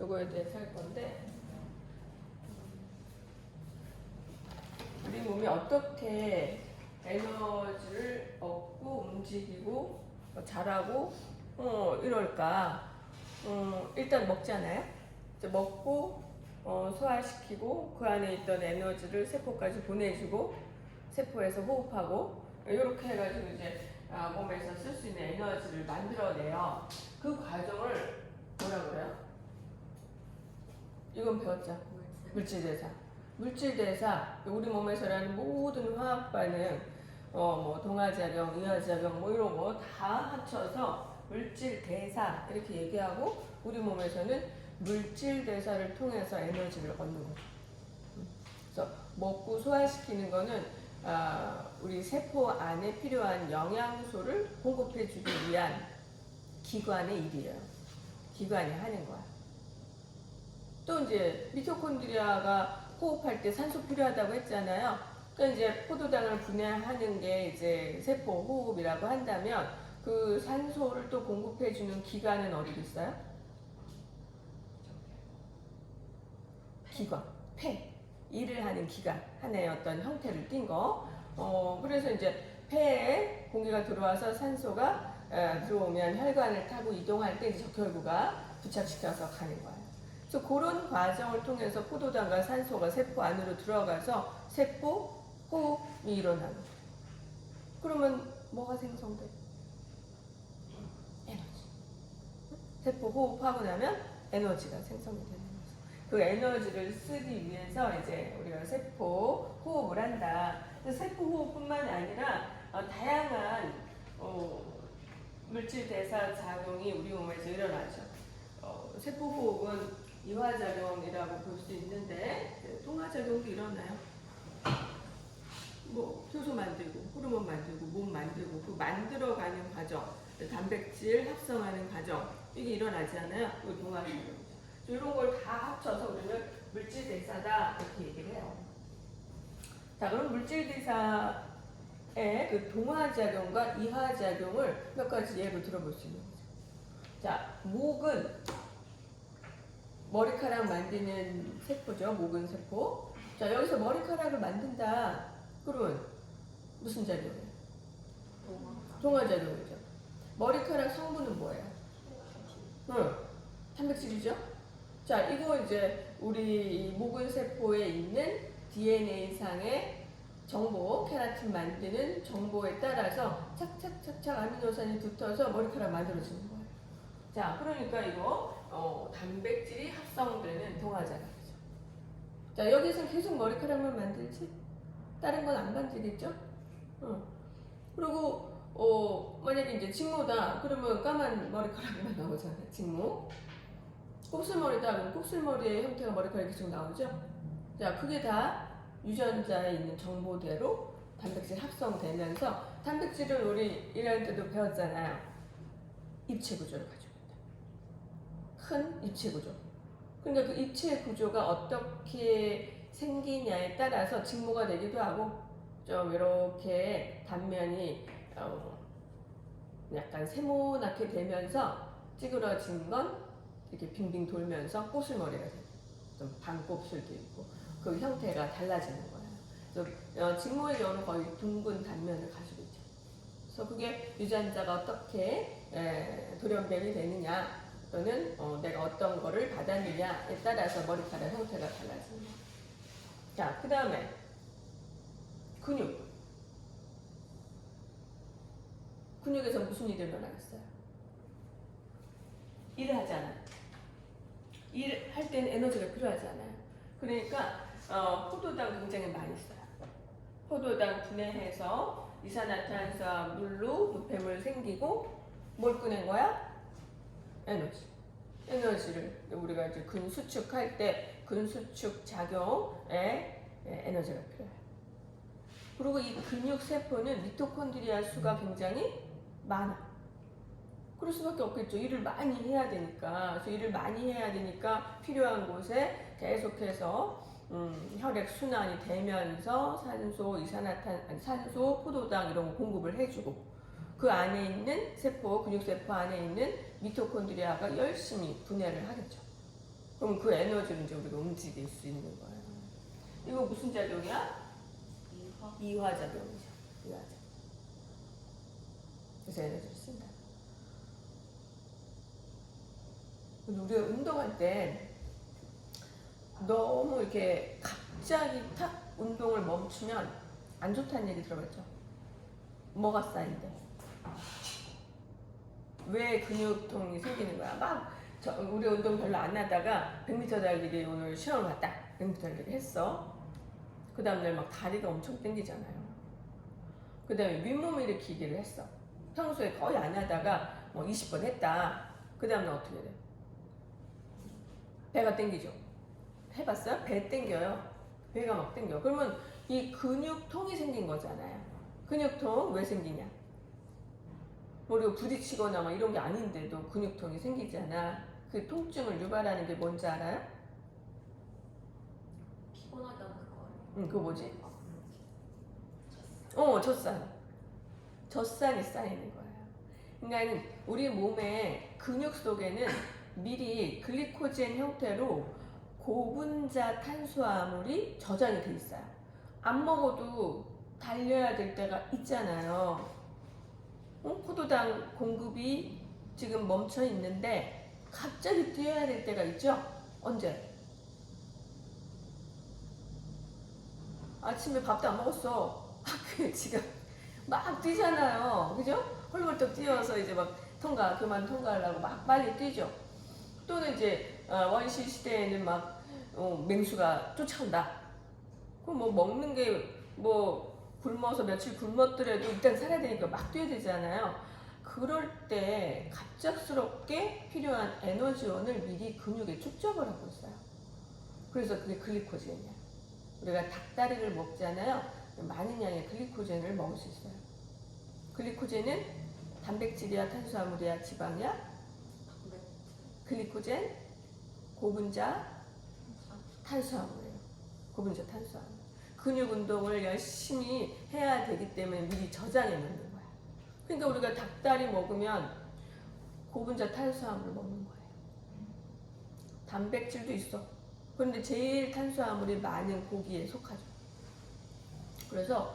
요거에 대해서 할 건데, 우리 몸이 어떻게 에너지를 얻고 움직이고 자라고 이럴까? 일단 먹잖아요. 이제 먹고 소화시키고 그 안에 있던 에너지를 세포까지 보내주고 세포에서 호흡하고 이렇게 해가지고 이제 몸에서 쓸 수 있는 에너지를 만들어내요. 그 과정을 뭐라 그래요? 이건 배웠죠? 물질대사. 물질대사, 우리 몸에서 일어나는 모든 화학 반응, 뭐 동화작용, 이화작용, 뭐 이런 거 다 합쳐서 물질대사 이렇게 얘기하고, 우리 몸에서는 물질대사를 통해서 에너지를 얻는 거죠. 그래서 먹고 소화시키는 거는 우리 세포 안에 필요한 영양소를 공급해주기 위한 기관의 일이에요. 기관이 하는 거야. 또 이제 미토콘드리아가 호흡할 때 산소 필요하다고 했잖아요. 그러니까 이제 포도당을 분해하는 게 이제 세포 호흡이라고 한다면, 그 산소를 또 공급해주는 기관은 어디 있어요? 기관, 폐. 일을 하는 기관, 하나의 어떤 형태를 띈 거. 그래서 이제 폐에 공기가 들어와서 산소가 들어오면 혈관을 타고 이동할 때 이제 적혈구가 부착시켜서 가는 거예요. 그래서 그런 과정을 통해서 포도당과 산소가 세포 안으로 들어가서 세포 호흡이 일어나는 거예요. 그러면 뭐가 생성돼? 에너지. 세포 호흡하고 나면 에너지가 생성이 되는 거죠. 그 에너지를 쓰기 위해서 이제 우리가 세포 호흡을 한다. 세포 호흡뿐만 아니라 다양한 물질 대사 작용이 우리 몸에서 일어나죠. 세포 호흡은 이화작용이라고 볼 수 있는데, 동화작용도 일어나요. 뭐 효소 만들고 호르몬 만들고 몸 만들고 그 만들어가는 과정, 단백질 합성하는 과정, 이게 일어나지 않아요? 이거 동화작용이죠. 이런 걸 다 합쳐서 우리는 물질 대사다 이렇게 얘기를 해요. 자, 그럼 물질 대사의 그 동화작용과 이화작용을 몇 가지 예로 들어볼 수 있는 거죠. 자, 목은 머리카락 만드는 세포죠. 목은 세포. 자, 여기서 머리카락을 만든다. 그러면 무슨 작용이에요? 동화작용이죠. 머리카락 성분은 뭐예요? 단백질이죠. 자, 이거 이제 우리 목은 세포에 있는 DNA상의 정보, 케라틴 만드는 정보에 따라서 착착착착 아미노산이 붙어서 머리카락 만들어지는 거예요. 자, 그러니까 이거 단백질이 합성되는 동화작용이죠. 자, 여기서 계속 머리카락만 만들지? 다른 건 안 만들겠죠? 그리고 만약에 이제 직모다 그러면 까만 머리카락만 나오잖아요. 직모. 곱슬머리다 그러면 곱슬머리의 형태가 머리카락이 계속 나오죠? 자, 그게 다 유전자에 있는 정보대로 단백질 합성되면서, 단백질은 우리 1년 때도 배웠잖아요. 입체 구조를 가지고 있다. 큰 입체 구조. 근데 그 입체 구조가 어떻게 생기냐에 따라서 직모가 되기도 하고, 좀 이렇게 단면이 약간 세모나게 되면서 찌그러진 건 이렇게 빙빙 돌면서 곱슬머리가 돼요. 좀 반곱슬도 있고 그 형태가 달라지는 거예요. 그래서 직모의 경우는 거의 둥근 단면을 가지고 있죠. 그래서 그게 유전자가 어떻게 돌연변이 되느냐, 또는 내가 어떤 거를 받았느냐에 따라서 머리카락 형태가 달라지는 거예요. 자, 그 다음에 근육에서 무슨 일이 일어나겠어요? 일을 하잖아. 일할 때는 에너지가 필요하잖아요. 그러니까 포도당 굉장히 많이 써요. 포도당 분해해서 이산화탄소와 물로 노폐물 생기고 뭘 꺼낸 거야? 에너지. 에너지를 우리가 이제 근수축할 때 근수축 작용에 에너지가 필요해요. 그리고 이 근육 세포는 미토콘드리아 수가 굉장히 많아. 그럴 수밖에 없겠죠. 일을 많이 해야 되니까. 그래서 일을 많이 해야 되니까 필요한 곳에 계속해서 혈액 순환이 되면서 산소, 산소, 포도당 이런 거 공급을 해주고, 그 안에 있는 세포, 근육세포 안에 있는 미토콘드리아가 열심히 분해를 하겠죠. 그럼 그 에너지를 이제 우리가 움직일 수 있는 거예요. 이거 무슨 작용이야? 이화작용이죠. 이화작용. 그래서 에너지를 쓴다. 우리가 운동할 때 너무 이렇게 갑자기 탁 운동을 멈추면 안 좋다는 얘기 들어봤죠? 뭐가 쌓인대? 왜 근육통이 생기는 거야? 우리 운동 별로 안 하다가 100m 달리기 오늘 시험을 봤다. 100m 달리기 했어. 그 다음날 막 다리가 엄청 땡기잖아요. 그 다음에 윗몸 일으키기를 했어. 평소에 거의 안 하다가 뭐 20번 했다. 그 다음날 어떻게 돼? 배가 땡기죠. 해봤어요? 배 땡겨요. 배가 막 땡겨. 그러면 이 근육통이 생긴 거잖아요. 근육통 왜 생기냐? 우리가 부딪히거나 막 이런 게 아닌데도 근육통이 생기잖아. 그 통증을 유발하는 게 뭔지 알아요? 피곤하게 하는 거. 그거 뭐지? 젖산. 젖산이 쌓이는 거예요. 그러니까 우리 몸의 근육 속에는 미리 글리코젠 형태로 고분자 탄수화물이 저장이 돼 있어요. 안 먹어도 달려야 될 때가 있잖아요. 포도당 공급이 지금 멈춰 있는데 갑자기 뛰어야 될 때가 있죠? 언제? 아침에 밥도 안 먹었어. 학교에 지금 막 뛰잖아요. 그죠? 헐벌떡 뛰어서 이제 막 교만 통과하려고 막 빨리 뛰죠. 또는 이제 원시 시대에는 막 맹수가 쫓아온다. 그럼 뭐 먹는 게 뭐 굶어서 며칠 굶었더라도 일단 살아야 되니까 막 뛰어야 되잖아요. 그럴 때 갑작스럽게 필요한 에너지원을 미리 근육에 축적을 하고 있어요. 그래서 그게 글리코젠이야. 우리가 닭다리를 먹잖아요. 많은 양의 글리코젠을 먹을 수 있어요. 글리코젠은 단백질이야, 탄수화물이야, 지방이야? 글리코젠, 고분자, 탄수화물이에요. 고분자 탄수화물. 근육 운동을 열심히 해야 되기 때문에 미리 저장해 놓는 거야. 그러니까 우리가 닭다리 먹으면 고분자 탄수화물을 먹는 거예요. 단백질도 있어. 그런데 제일 탄수화물이 많은 고기에 속하죠. 그래서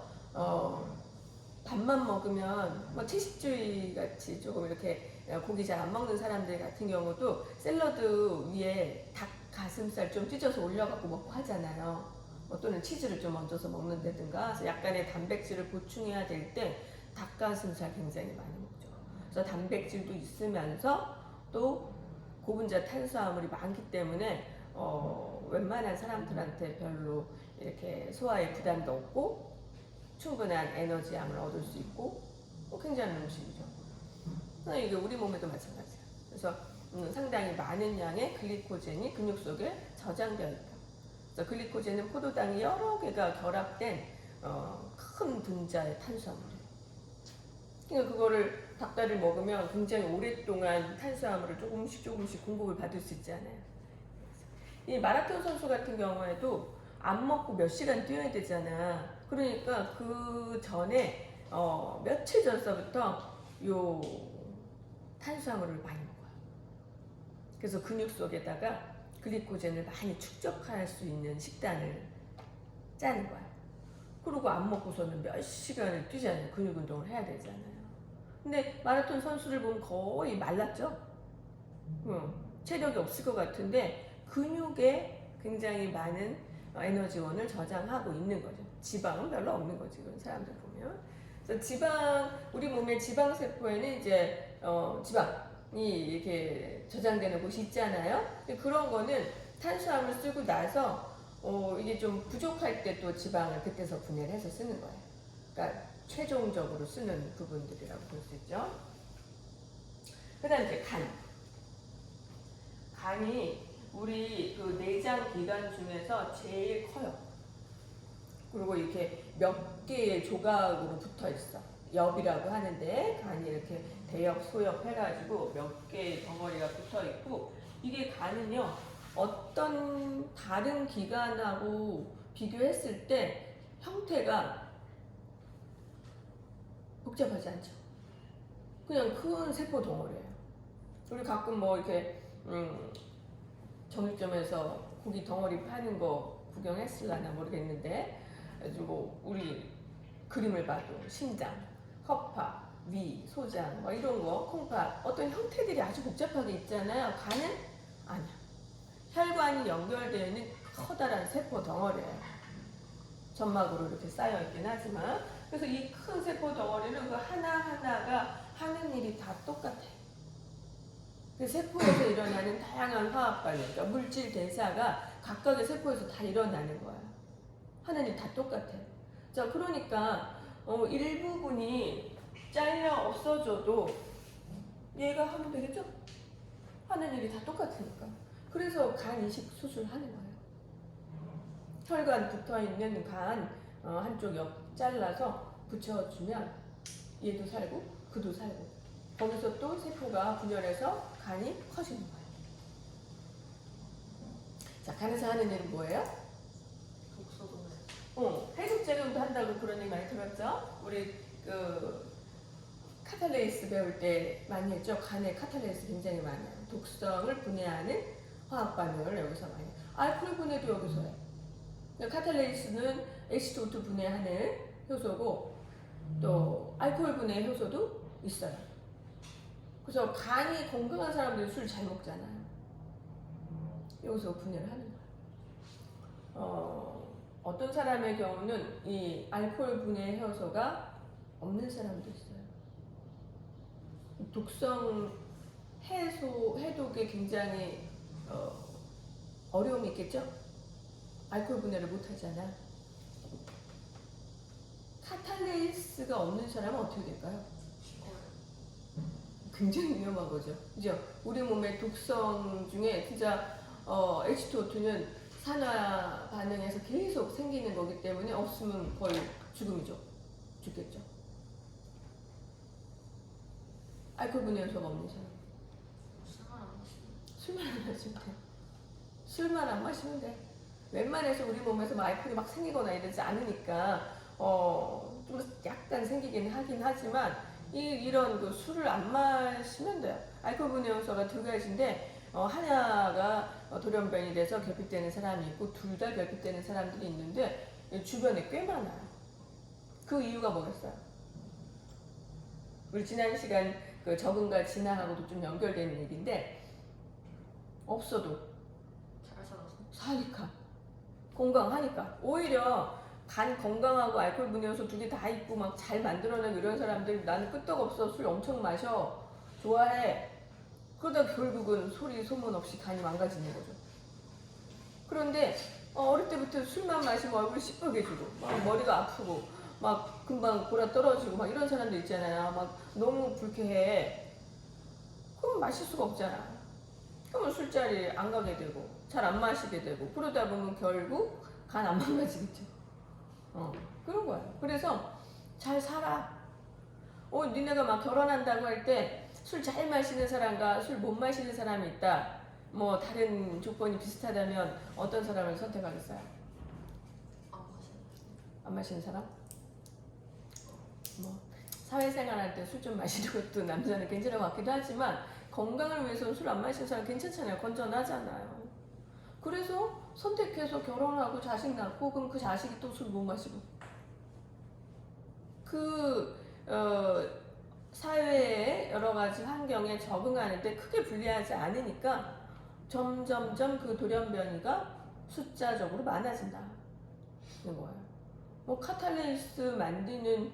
밥만 먹으면 뭐 채식주의 같이 조금 이렇게 고기 잘 안 먹는 사람들 같은 경우도 샐러드 위에 닭 가슴살 좀 찢어서 올려갖고 먹고 하잖아요. 또는 치즈를 좀 얹어서 먹는다든가. 그래서 약간의 단백질을 보충해야 될 때 닭가슴살 굉장히 많이 먹죠. 그래서 단백질도 있으면서 또 고분자 탄수화물이 많기 때문에 웬만한 사람들한테 별로 이렇게 소화에 부담도 없고 충분한 에너지양을 얻을 수 있고 굉장한 음식이죠. 이게 우리 몸에도 마찬가지야. 그래서 상당히 많은 양의 글리코젠이 근육 속에 저장되어 있다. 그래서 글리코젠은 포도당이 여러 개가 결합된 큰 분자의 탄수화물이에요. 그러니까 그거를 닭다리를 먹으면 굉장히 오랫동안 탄수화물을 조금씩 공급을 받을 수 있잖아요. 이 마라톤 선수 같은 경우에도 안 먹고 몇 시간 뛰어야 되잖아. 그러니까 그 전에 며칠 전서부터 요 탄수화물을 많이 먹어요. 그래서 근육 속에다가 글리코젠을 많이 축적할 수 있는 식단을 짜는 거야. 그리고 안 먹고서는 몇 시간을 뛰잖아요. 근육 운동을 해야 되잖아요. 근데 마라톤 선수를 보면 거의 말랐죠? 체력이 없을 것 같은데 근육에 굉장히 많은 에너지원을 저장하고 있는 거죠. 지방은 별로 없는 거지, 그런 사람들 보면. 그래서 우리 몸의 지방세포에는 이제 지방이 이렇게 저장되는 곳이 있잖아요. 그런 거는 탄수화물 쓰고 나서 이게 좀 부족할 때 또 지방을 그때서 분해를 해서 쓰는 거예요. 그러니까 최종적으로 쓰는 부분들이라고 볼 수 있죠. 그 다음 이제 간이 우리 그 내장 기관 중에서 제일 커요. 그리고 이렇게 몇 개의 조각으로 붙어 있어. 엽이라고 하는데 간이 이렇게 대엽, 소엽 해가지고 몇 개의 덩어리가 붙어 있고, 이게 간은요 어떤 다른 기관하고 비교했을 때 형태가 복잡하지 않죠. 그냥 큰 세포 덩어리예요. 우리 가끔 뭐 이렇게 정육점에서 고기 덩어리 파는 거 구경했을라나 모르겠는데 아주 뭐 우리 그림을 봐도 심장, 허파, 위, 소장 뭐 이런 거 콩팥 어떤 형태들이 아주 복잡하게 있잖아요. 간은 아니야. 혈관이 연결되어 있는 커다란 세포 덩어리예요. 점막으로 이렇게 쌓여 있긴 하지만 그래서 이 큰 세포 덩어리는 그 하나하나가 하는 일이 다 똑같아. 그 세포에서 일어나는 다양한 화학 반응, 그러니까 물질 대사가 각각의 세포에서 다 일어나는 거야. 하는 일 다 똑같아. 자, 그러니까 일부분이 잘려 없어져도 얘가 하면 되겠죠? 하는 일이 다 똑같으니까. 그래서 간 이식 수술하는 거예요. 혈관 붙어있는 간 한쪽 옆 잘라서 붙여주면 얘도 살고 그도 살고 거기서 또 세포가 분열해서 간이 커지는 거예요. 자, 간에서 하는 일은 뭐예요? 해독작용도 한다고 그런 얘기 많이 들었죠? 우리 그 카탈레이스 배울 때 많이 했죠? 간에 카탈레이스 굉장히 많아요. 독성을 분해하는 화학 반응을 여기서 많이 해요. 알코올 분해도 여기서 해요. 카탈레이스는 H2O2 분해하는 효소고 또 알코올 분해 효소도 있어요. 그래서 간이 건강한 사람들이 술 잘 먹잖아요. 여기서 분해를 하는 거예요. 어떤 사람의 경우는 이 알코올 분해 효소가 없는 사람도 있어요. 독성 해독에 굉장히 어려움이 있겠죠? 알코올 분해를 못 하잖아. 카탈레이스가 없는 사람은 어떻게 될까요? 굉장히 위험한 거죠. 그죠? 우리 몸의 독성 중에 진짜 H2O2는 산화 반응에서 계속 생기는 거기 때문에 없으면 거의 죽음이죠. 죽겠죠. 알코올 분해 요소가 없는 사람. 술만 안 마시면 돼. 술만 안 마시면 돼. 웬만해서 우리 몸에서 뭐 알코올이 막 생기거나 이러지 않으니까 좀 약간 생기긴 하긴 하지만 이런 그 술을 안 마시면 돼요. 알코올 분해 요소가 두 가지인데 하나가 돌연변이 돼서 결핍되는 사람이 있고 둘 다 결핍되는 사람들이 있는데 주변에 꽤 많아요. 그 이유가 뭐겠어요? 우리 지난 시간 그 적응과 진화하고도 좀 연결되는 얘기인데 없어도 잘 살아서 사니까 건강하니까 오히려 간 건강하고 알코올 분해 요소 두 개 다 있고 막 잘 만들어내고 이런 사람들 나는 끄떡없어 술 엄청 마셔 좋아해 그러다 결국은 소리 소문 없이 간이 망가지는 거죠. 그런데 어릴 때부터 술만 마시면 얼굴이 시뻘개지고 막 머리가 아프고 막 금방 골아 떨어지고 막 이런 사람들 있잖아요. 막 너무 불쾌해. 그럼 마실 수가 없잖아. 그러면 술자리 안 가게 되고 잘 안 마시게 되고 그러다 보면 결국 간 안 망가지겠죠. 그런 거예요. 그래서 잘 살아. 니네가 막 결혼한다고 할 때 술 잘 마시는 사람과 술 못 마시는 사람이 있다. 뭐 다른 조건이 비슷하다면 어떤 사람을 선택하겠어요? 안 마시는 사람? 뭐 사회생활할 때 술 좀 마시는 것도 남자는 괜찮은 것 같기도 하지만 건강을 위해서는 술 안 마시는 사람 괜찮잖아요. 건전하잖아요. 그래서 선택해서 결혼하고 자식 낳고 그럼 그 자식이 또 술 못 마시고 사회의 여러 가지 환경에 적응하는데 크게 불리하지 않으니까 점점점 그 돌연변이가 숫자적으로 많아진다. 는 거예요. 뭐 카탈레이스 만드는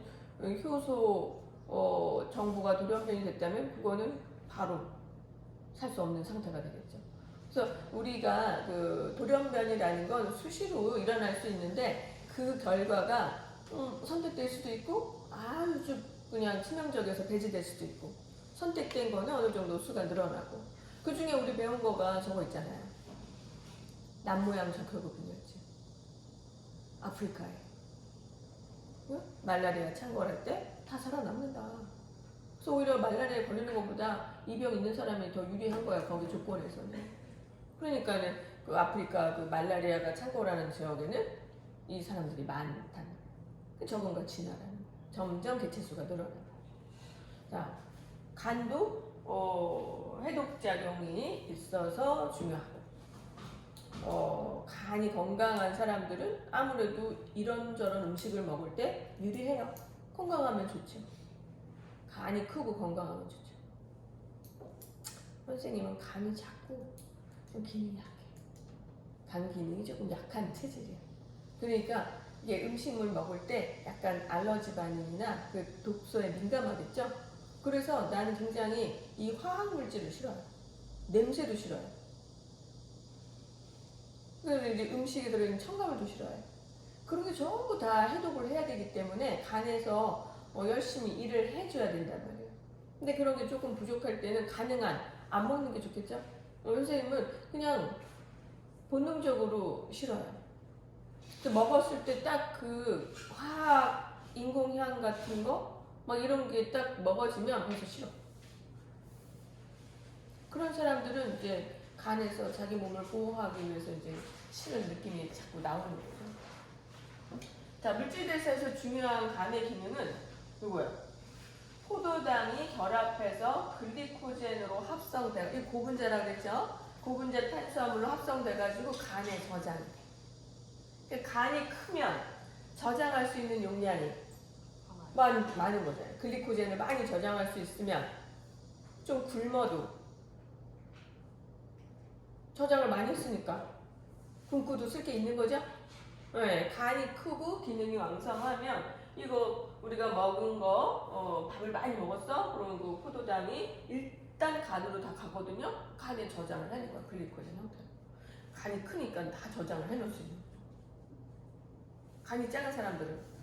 효소 정보가 돌연변이 됐다면 그거는 바로 살 수 없는 상태가 되겠죠. 그래서 우리가 그 돌연변이라는 건 수시로 일어날 수 있는데 그 결과가 선택될 수도 있고 아주 그냥 치명적이어서 배제될 수도 있고 선택된 거는 어느 정도 수가 늘어나고 그 중에 우리 배운 거가 저거 있잖아요. 남모양 적혈구균이었지. 아프리카에 말라리아 창궐할 때 다 살아남는다. 그래서 오히려 말라리아에 걸리는 것보다 이 병 있는 사람이 더 유리한 거야. 거기 조건에서는. 그러니까는 그 아프리카 그 말라리아가 창궐하는 지역에는 이 사람들이 많다는 적응과 진화라는 점점 개체수가 늘어나요. 자, 간도 해독작용이 있어서 중요하고 간이 건강한 사람들은 아무래도 이런저런 음식을 먹을 때 유리해요. 건강하면 좋죠. 간이 크고 건강하면 좋죠. 선생님은 간이 작고 좀 기능이 약해. 간 기능이 조금 약한 체질이에요. 그러니까 이게 음식물 먹을 때 약간 알러지 반응이나 그 독소에 민감하겠죠? 그래서 나는 굉장히 이 화학 물질을 싫어요. 냄새도 싫어요. 그래서 이제 음식에 들어있는 첨가물도 싫어요. 그런 게 전부 다 해독을 해야 되기 때문에 간에서 열심히 일을 해줘야 된단 말이에요. 근데 그런 게 조금 부족할 때는 가능한 안 먹는 게 좋겠죠? 선생님은 그냥 본능적으로 싫어요. 먹었을 때 딱 그 화학 인공향 같은 거 막 이런 게 딱 먹어지면 벌써 싫어. 그런 사람들은 이제 간에서 자기 몸을 보호하기 위해서 이제 싫은 느낌이 자꾸 나오는 거죠. 자, 물질대사에서 중요한 간의 기능은 누구예요? 포도당이 결합해서 글리코젠으로 합성돼, 이 고분자라고 그랬죠? 고분자 탄수화물로 합성돼가지고 간에 저장이 돼. 간이 크면 저장할 수 있는 용량이 많은 거잖아요. 글리코젠을 많이 저장할 수 있으면 좀 굶어도 저장을 많이 했으니까 굶고도 쓸 게 있는 거죠? 네, 간이 크고 기능이 왕성하면 이거 우리가 먹은 거 밥을 많이 먹었어? 그럼 그 포도당이 일단 간으로 다 가거든요. 간에 저장을 하는 거야. 글리코젠 형태로. 간이 크니까 다 저장을 해놓을 수 있는 거죠. 간이 작은 사람들은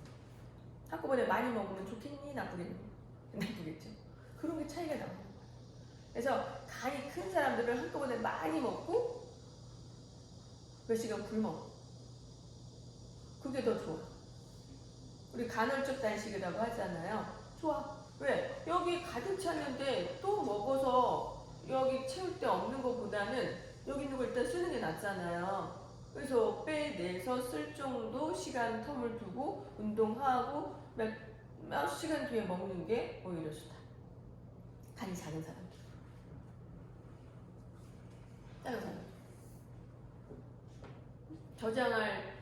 한꺼번에 많이 먹으면 좋겠니? 나쁘겠니? 나쁘겠죠. 그런 게 차이가 나는 거예요. 그래서 간이 큰 사람들은 한꺼번에 많이 먹고 몇 시간 굶어. 그게 더 좋아. 우리 간헐적 단식이라고 하잖아요. 좋아. 왜? 여기 가득 찼는데 또 먹어서 여기 채울 데 없는 것보다는 여기 있는 거 일단 쓰는 게 낫잖아요. 그래서 빼내서 쓸 정도 시간 텀을 두고 운동하고 몇 시간 뒤에 먹는 게 오히려 좋다. 간이 작은 사람들. 작은 사람들. 저장할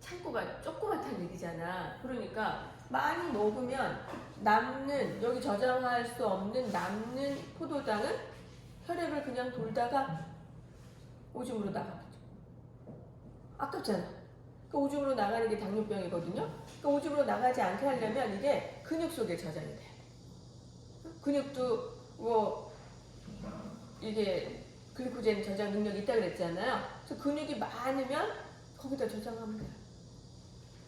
창고가 조그맣다는 얘기잖아. 그러니까 많이 먹으면 남는, 여기 저장할 수 없는 남는 포도당은 혈액을 그냥 돌다가 오줌으로 나가거든. 아깝잖아. 그 오줌으로 나가는 게 당뇨병이거든요. 그 오줌으로 나가지 않게 하려면 이게 근육 속에 저장이 돼야 돼. 근육도 뭐 이게 글리코젠 저장 능력이 있다 그랬잖아요. 그래서 근육이 많으면 거기다 저장하면 돼요.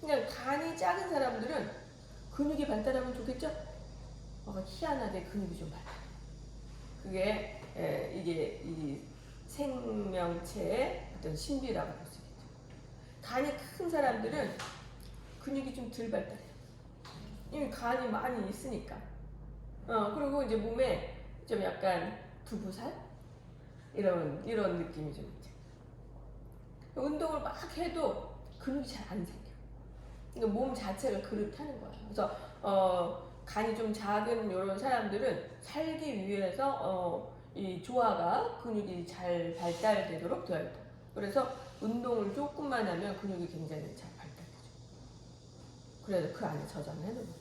그러니까 간이 작은 사람들은 근육이 발달하면 좋겠죠? 희한하게 근육이 좀 발달. 그게 이게 이 생명체의 어떤 신비라고 볼 수 있겠죠. 간이 큰 사람들은 근육이 좀 덜 발달해요. 이미 간이 많이 있으니까. 그리고 이제 몸에 좀 약간 두부살? 이런 느낌이 좀 있죠. 운동을 막 해도 근육이 잘 안 생겨. 그러니까 몸 자체가 그렇다는 거예요. 그래서 간이 좀 작은 이런 사람들은 살기 위해서 이 조화가 근육이 잘 발달되도록 되어 있다. 그래서 운동을 조금만 하면 근육이 굉장히 잘 발달되죠. 그래서 그 안에 저장을 해놓는 거죠.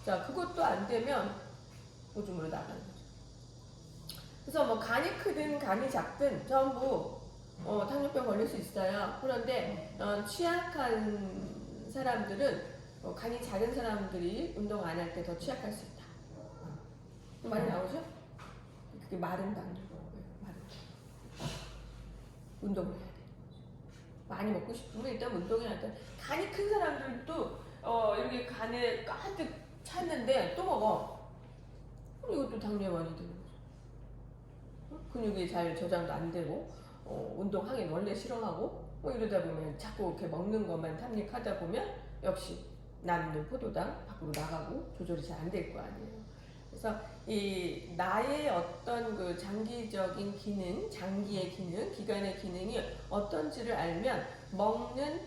자, 그것도 안 되면 오줌으로 나가는 거죠. 그래서 뭐 간이 크든 간이 작든 전부 당뇨병 걸릴 수 있어요. 그런데 취약한 사람들은 간이 작은 사람들이 운동 안 할 때 더 취약할 수 있다. 많이 나오죠? 그게 마른 당뇨. 마른 당뇨. 운동을 해야 돼. 많이 먹고 싶으면 일단 운동해야 돼. 간이 큰 사람들도 이렇게 간에 가득 찼는데 또 먹어. 그럼 이것도 당뇨에 많이 되는 거죠. 근육이 잘 저장도 안 되고 운동하긴 원래 싫어하고 이러다 보면 자꾸 이렇게 먹는 것만 탐닉하다 보면 역시 남는 포도당 밖으로 나가고 조절이 잘 안 될 거 아니에요. 그래서 이 나의 어떤 그 장기적인 기능, 장기의 기능, 기관의 기능이 어떤지를 알면 먹는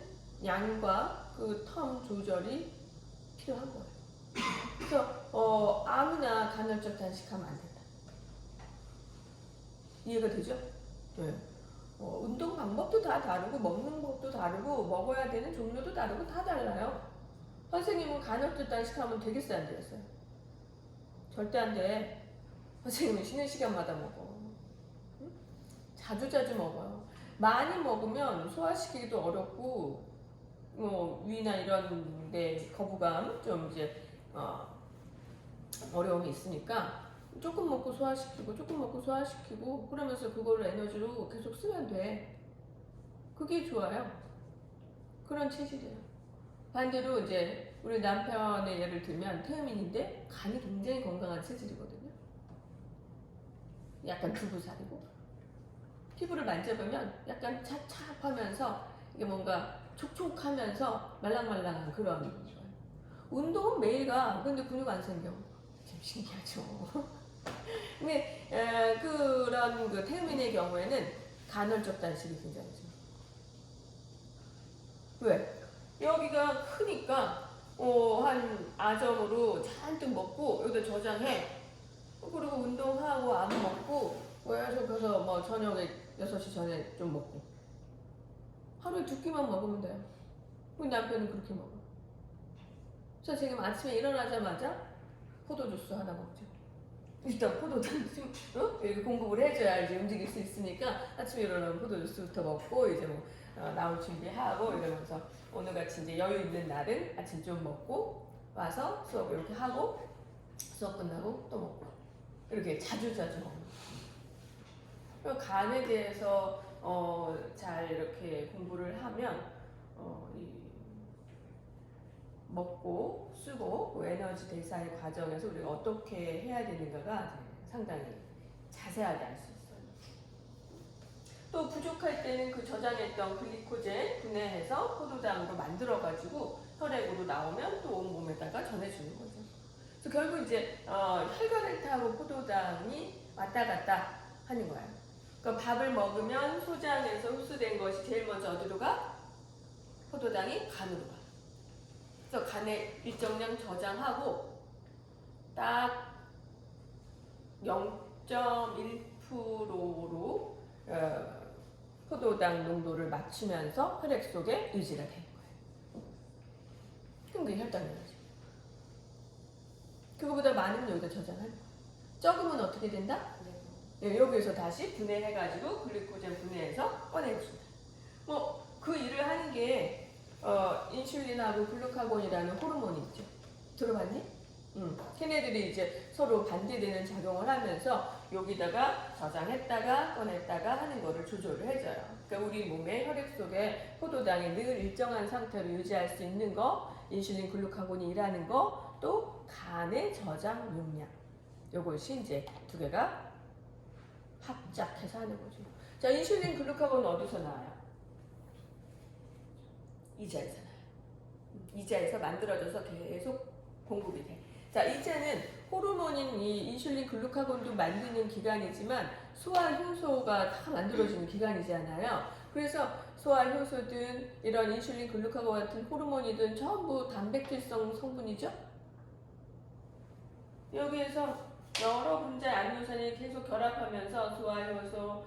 양과 그 텀 조절이 필요한 거예요. 그래서 아무나 간헐적 단식하면 안 된다. 이해가 되죠? 네. 운동 방법도 법도 다 다르고 먹는 법도 다르고 먹어야 되는 종류도 다르고 다 달라요. 선생님은 간헐적 단식하면 되겠어요, 안 되겠어요? 절대 안 돼. 선생님은 쉬는 시간마다 먹어. 응? 자주자주 먹어요. 많이 먹으면 소화시키기도 어렵고 뭐 위나 이런 데 거부감 좀 이제 어려움이 있으니까 조금 먹고 소화시키고 조금 먹고 소화시키고 그러면서 그걸로 에너지로 계속 쓰면 돼. 그게 좋아요. 그런 체질이에요. 반대로 이제 우리 남편의 예를 들면 태음인인데 간이 굉장히 건강한 체질이거든요. 약간 두부살이고 피부를 만져보면 약간 찹찹하면서 이게 뭔가 촉촉하면서 말랑말랑한 그런 거예요. 운동은 매일 가. 근데 근육 안 생겨. 참 신기하죠. 근데 그런 그 태음인의 경우에는 간헐적 단식이 굉장히 좋아요. 왜? 여기가 크니까 한 아점으로 잔뜩 먹고 여기다 저장해. 그리고 운동하고 안 먹고 계속해서 뭐 저녁에 6시 전에 좀 먹고 하루에 2끼만 먹으면 돼요. 우리 남편은 그렇게 먹어. 그래서 지금 아침에 일어나자마자 포도주스 하나 먹죠. 일단 포도당 이렇게 공급을 해줘야 이제 움직일 수 있으니까 아침에 일어나면 포도주스부터 먹고 이제 뭐 나올 준비하고 이러면서 오늘같이 이제 여유 있는 날은 아침 좀 먹고 와서 수업 이렇게 하고 수업 끝나고 또 먹고 이렇게 자주자주 먹는 거예요. 간에 대해서 잘 이렇게 공부를 하면 이 먹고 쓰고 그 에너지 대사의 과정에서 우리가 어떻게 해야 되는가가 상당히 자세하게 알 수 있어요. 또 부족할 때는 그 저장했던 글리코젠 분해해서 포도당으로 만들어가지고 혈액으로 나오면 또 온몸에다가 전해주는 거죠. 그래서 결국 이제 혈관을 타고 포도당이 왔다 갔다 하는 거예요. 그러니까 밥을 먹으면 소장에서 흡수된 것이 제일 먼저 어디로 가? 포도당이 간으로 가. 그래서 간에 일정량 저장하고 딱 0.1%로 포도당 농도를 맞추면서 혈액 속에 유지가 되는 거예요. 그럼 그게 혈당량이죠. 그거보다 많으면 여기다 저장할 거예요. 적으면 어떻게 된다? 여기에서 다시 분해해가지고 글리코젠 분해해서 꺼내줍니다. 뭐 그 일을 하는 게 인슐린하고 글루카곤이라는 호르몬이 있죠. 들어봤니? 걔네들이 이제 서로 반대되는 작용을 하면서 여기다가 저장했다가 꺼냈다가 하는 거를 조절을 해줘요. 그러니까 우리 몸의 혈액 속에 포도당이 늘 일정한 상태로 유지할 수 있는 거, 인슐린, 글루카곤이 일하는 거, 또 간의 저장 용량. 요것이 이제 두 개가 합작해서 하는 거죠. 자, 인슐린, 글루카곤은 어디서 나와요? 이자에서 나와요. 이자에서 만들어져서 계속 공급이 돼. 자, 이자는 호르몬인 이 인슐린, 글루카곤도 만드는 기관이지만 소화효소가 다 만들어지는 기관이잖아요. 그래서 소화효소든 이런 인슐린, 글루카곤 같은 호르몬이든 전부 단백질성 성분이죠. 여기에서 여러 분자의 아미노산이 계속 결합하면서 소화효소,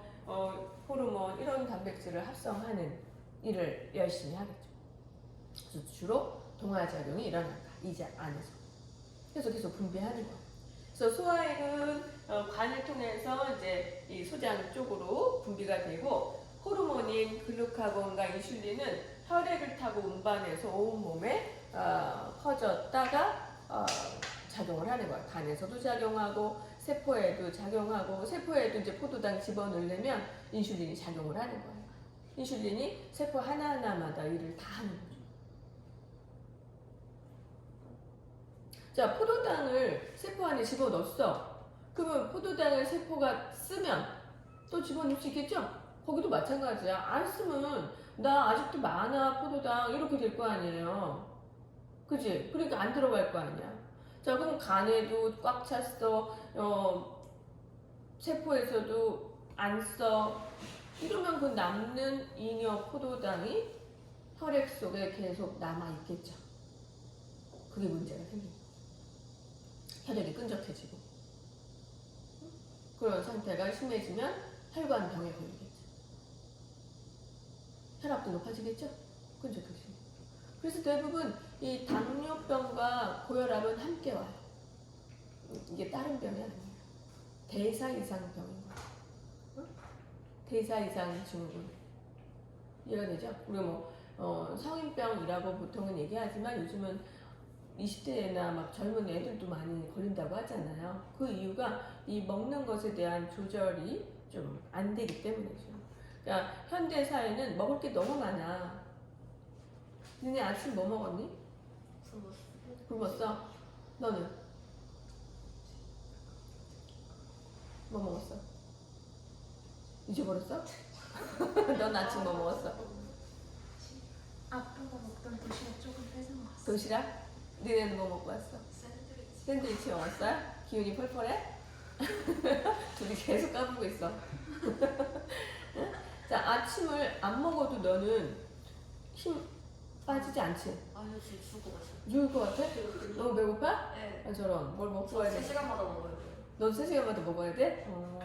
호르몬 이런 단백질을 합성하는 일을 열심히 하겠죠. 그래서 주로 동화작용이 일어난다. 이자 안에서. 그래서 계속 분비하는 거예요. 그래서 소화액은 관을 통해서 이제 이 소장 쪽으로 분비가 되고 호르몬인 글루카곤과 인슐린은 혈액을 타고 운반해서 온 몸에 퍼졌다가 작용을 하는 거예요. 간에서도 작용하고 세포에도 작용하고 세포에도 이제 포도당 집어넣으려면 인슐린이 작용을 하는 거예요. 인슐린이 세포 하나하나마다 일을 다 하는 거죠. 자, 포도당을 세포 안에 집어넣었어. 그러면 포도당을 세포가 쓰면 또 집어넣을 수 있겠죠? 거기도 마찬가지야. 안 쓰면 나 아직도 많아 포도당 이렇게 될 거 아니에요. 그지? 그러니까 안 들어갈 거 아니야. 자, 그럼 간에도 꽉 찼어. 세포에서도 안 써. 이러면 그 남는 잉여 포도당이 혈액 속에 계속 남아있겠죠. 그게 문제가 생깁니다. 혈액이 끈적해지고 그런 상태가 심해지면 혈관병에 걸리겠죠. 혈압도 높아지겠죠? 그죠, 그죠. 그래서 대부분 이 당뇨병과 고혈압은 함께 와요. 이게 다른 병이 아니에요. 대사 이상 병인 거예요. 어? 대사 이상 증후군. 이해가 되죠? 우리가 성인병이라고 보통은 얘기하지만 요즘은 20대나 막 젊은 애들도 많이 걸린다고 하잖아요. 그 이유가 이 먹는 것에 대한 조절이 좀 안 되기 때문이죠. 그러니까 현대 사회는 먹을 게 너무 많아. 니네 아침 뭐 먹었니? 굶었어. 너는? 뭐 먹었어? 잊어버렸어? 넌 아침 뭐 먹었어? 아빠가 먹던 도시락 조금 뺏어 먹었어. 도시락? 니네는 뭐 먹고 왔어? 샌드위치 먹었어요? 기운이 펄펄해? 둘이 계속 까불고 있어. 자, 아침을 안 먹어도 너는 힘 빠지지 않지? 아니요, 지금 죽을 것 같아요. 죽을 것 같아? 너무 배고파? 네. 아, 저런. 뭘 먹고 와야 돼? 3시간마다 먹어야 돼요. 넌 3시간마다 먹어야 돼? 그러면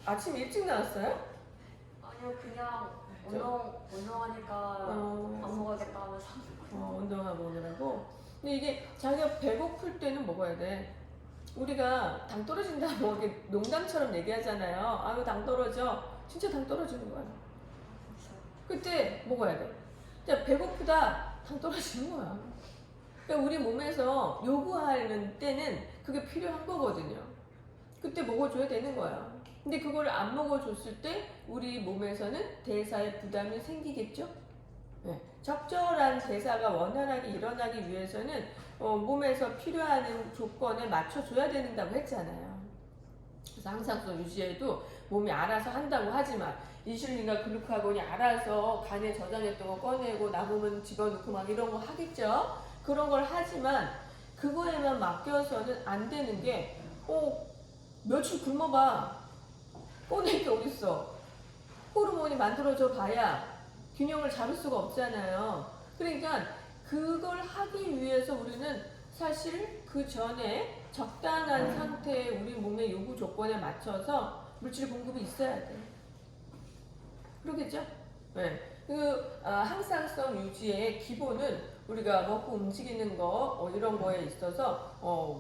아침 일찍 나왔어요? 아니요, 그냥 저- 운동하니까 어. 안 먹어야겠다 하면서. 운동하고 오느라고. 근데 이게 자기가 배고플 때는 먹어야 돼. 우리가 당 떨어진다 뭐 이렇게 농담처럼 얘기하잖아요. 아유 당 떨어져. 진짜 당 떨어지는 거야. 그때 먹어야 돼. 자, 배고프다 당 떨어지는 거야. 그러니까 우리 몸에서 요구하는 때는 그게 필요한 거거든요. 그때 먹어줘야 되는 거야. 근데 그걸 안 먹어줬을 때 우리 몸에서는 대사에 부담이 생기겠죠? 네. 적절한 대사가 원활하게 일어나기 위해서는 몸에서 필요한 조건에 맞춰줘야 된다고 했잖아요. 그래서 항상성 유지에도 몸이 알아서 한다고 하지만 인슐린과 글루카곤이 알아서 간에 저장했던 거 꺼내고 남으면 집어넣고 막 이런 거 하겠죠. 그런 걸 하지만 그거에만 맡겨서는 안 되는 게 며칠 굶어봐. 꺼낼 게 어딨어. 호르몬이 만들어져 봐야 균형을 잡을 수가 없잖아요. 그러니까 그걸 하기 위해서 우리는 사실 그 전에 적당한 상태의 우리 몸의 요구 조건에 맞춰서 물질 공급이 있어야 돼. 그러겠죠? 네. 항상성 유지의 기본은 우리가 먹고 움직이는 거 이런 거에 있어서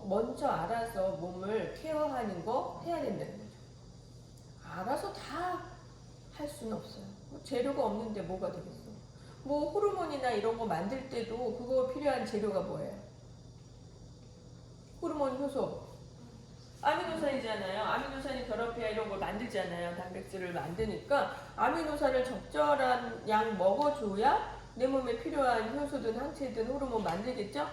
먼저 알아서 몸을 케어하는 거 해야 된다는 거죠. 알아서 다 할 수는 없어요. 재료가 없는데 뭐가 되겠어? 뭐 호르몬이나 이런 거 만들 때도 그거 필요한 재료가 뭐예요? 호르몬 효소. 아미노산이잖아요. 아미노산이 결합해야 이런 걸 만들잖아요. 단백질을 만드니까 아미노산을 적절한 양 먹어줘야 내 몸에 필요한 효소든 항체든 호르몬 만들겠죠?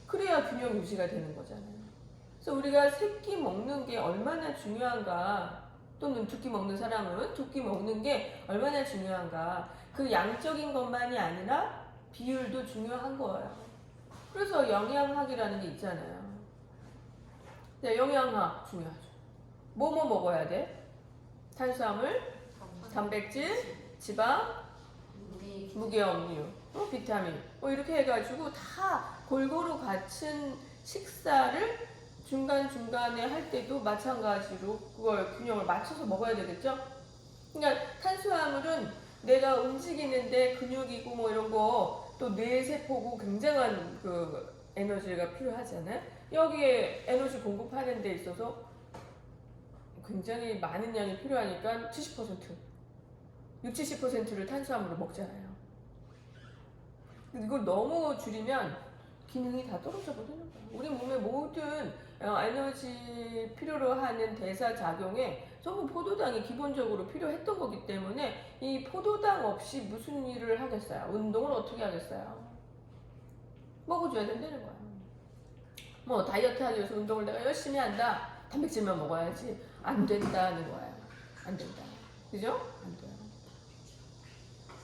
그래야 균형 유지가 되는 거잖아요. 그래서 우리가 새끼 먹는 게 얼마나 중요한가, 또는 두 끼 먹는 사람은 두 끼 먹는 게 얼마나 중요한가, 그 양적인 것만이 아니라 비율도 중요한 거예요. 그래서 영양학이라는 게 있잖아요. 네, 영양학 중요하죠. 뭐 먹어야 돼? 탄수화물, 단백질, 지방, 무기염류, 비타민 이렇게 해가지고 다 골고루 갖춘 식사를 중간중간에 할 때도 마찬가지로 그걸 균형을 맞춰서 먹어야 되겠죠? 그러니까 탄수화물은 내가 움직이는데 근육이고 뭐 이런 거 또 뇌세포고 굉장한 그 에너지가 필요하잖아요. 여기에 에너지 공급하는 데 있어서 굉장히 많은 양이 필요하니까 70%, 60-70%를 탄수화물로 먹잖아요. 이걸 너무 줄이면 기능이 다 떨어져 버리는 거예요. 우리 몸의 모든 에너지 필요로 하는 대사 작용에 전부 포도당이 기본적으로 필요했던 거기 때문에 이 포도당 없이 무슨 일을 하겠어요? 운동을 어떻게 하겠어요? 먹어줘야 된다는 거야. 뭐 다이어트 하기 위해서 운동을 내가 열심히 한다. 단백질만 먹어야지. 안 된다는 거야. 안 된다. 그죠? 안 돼요.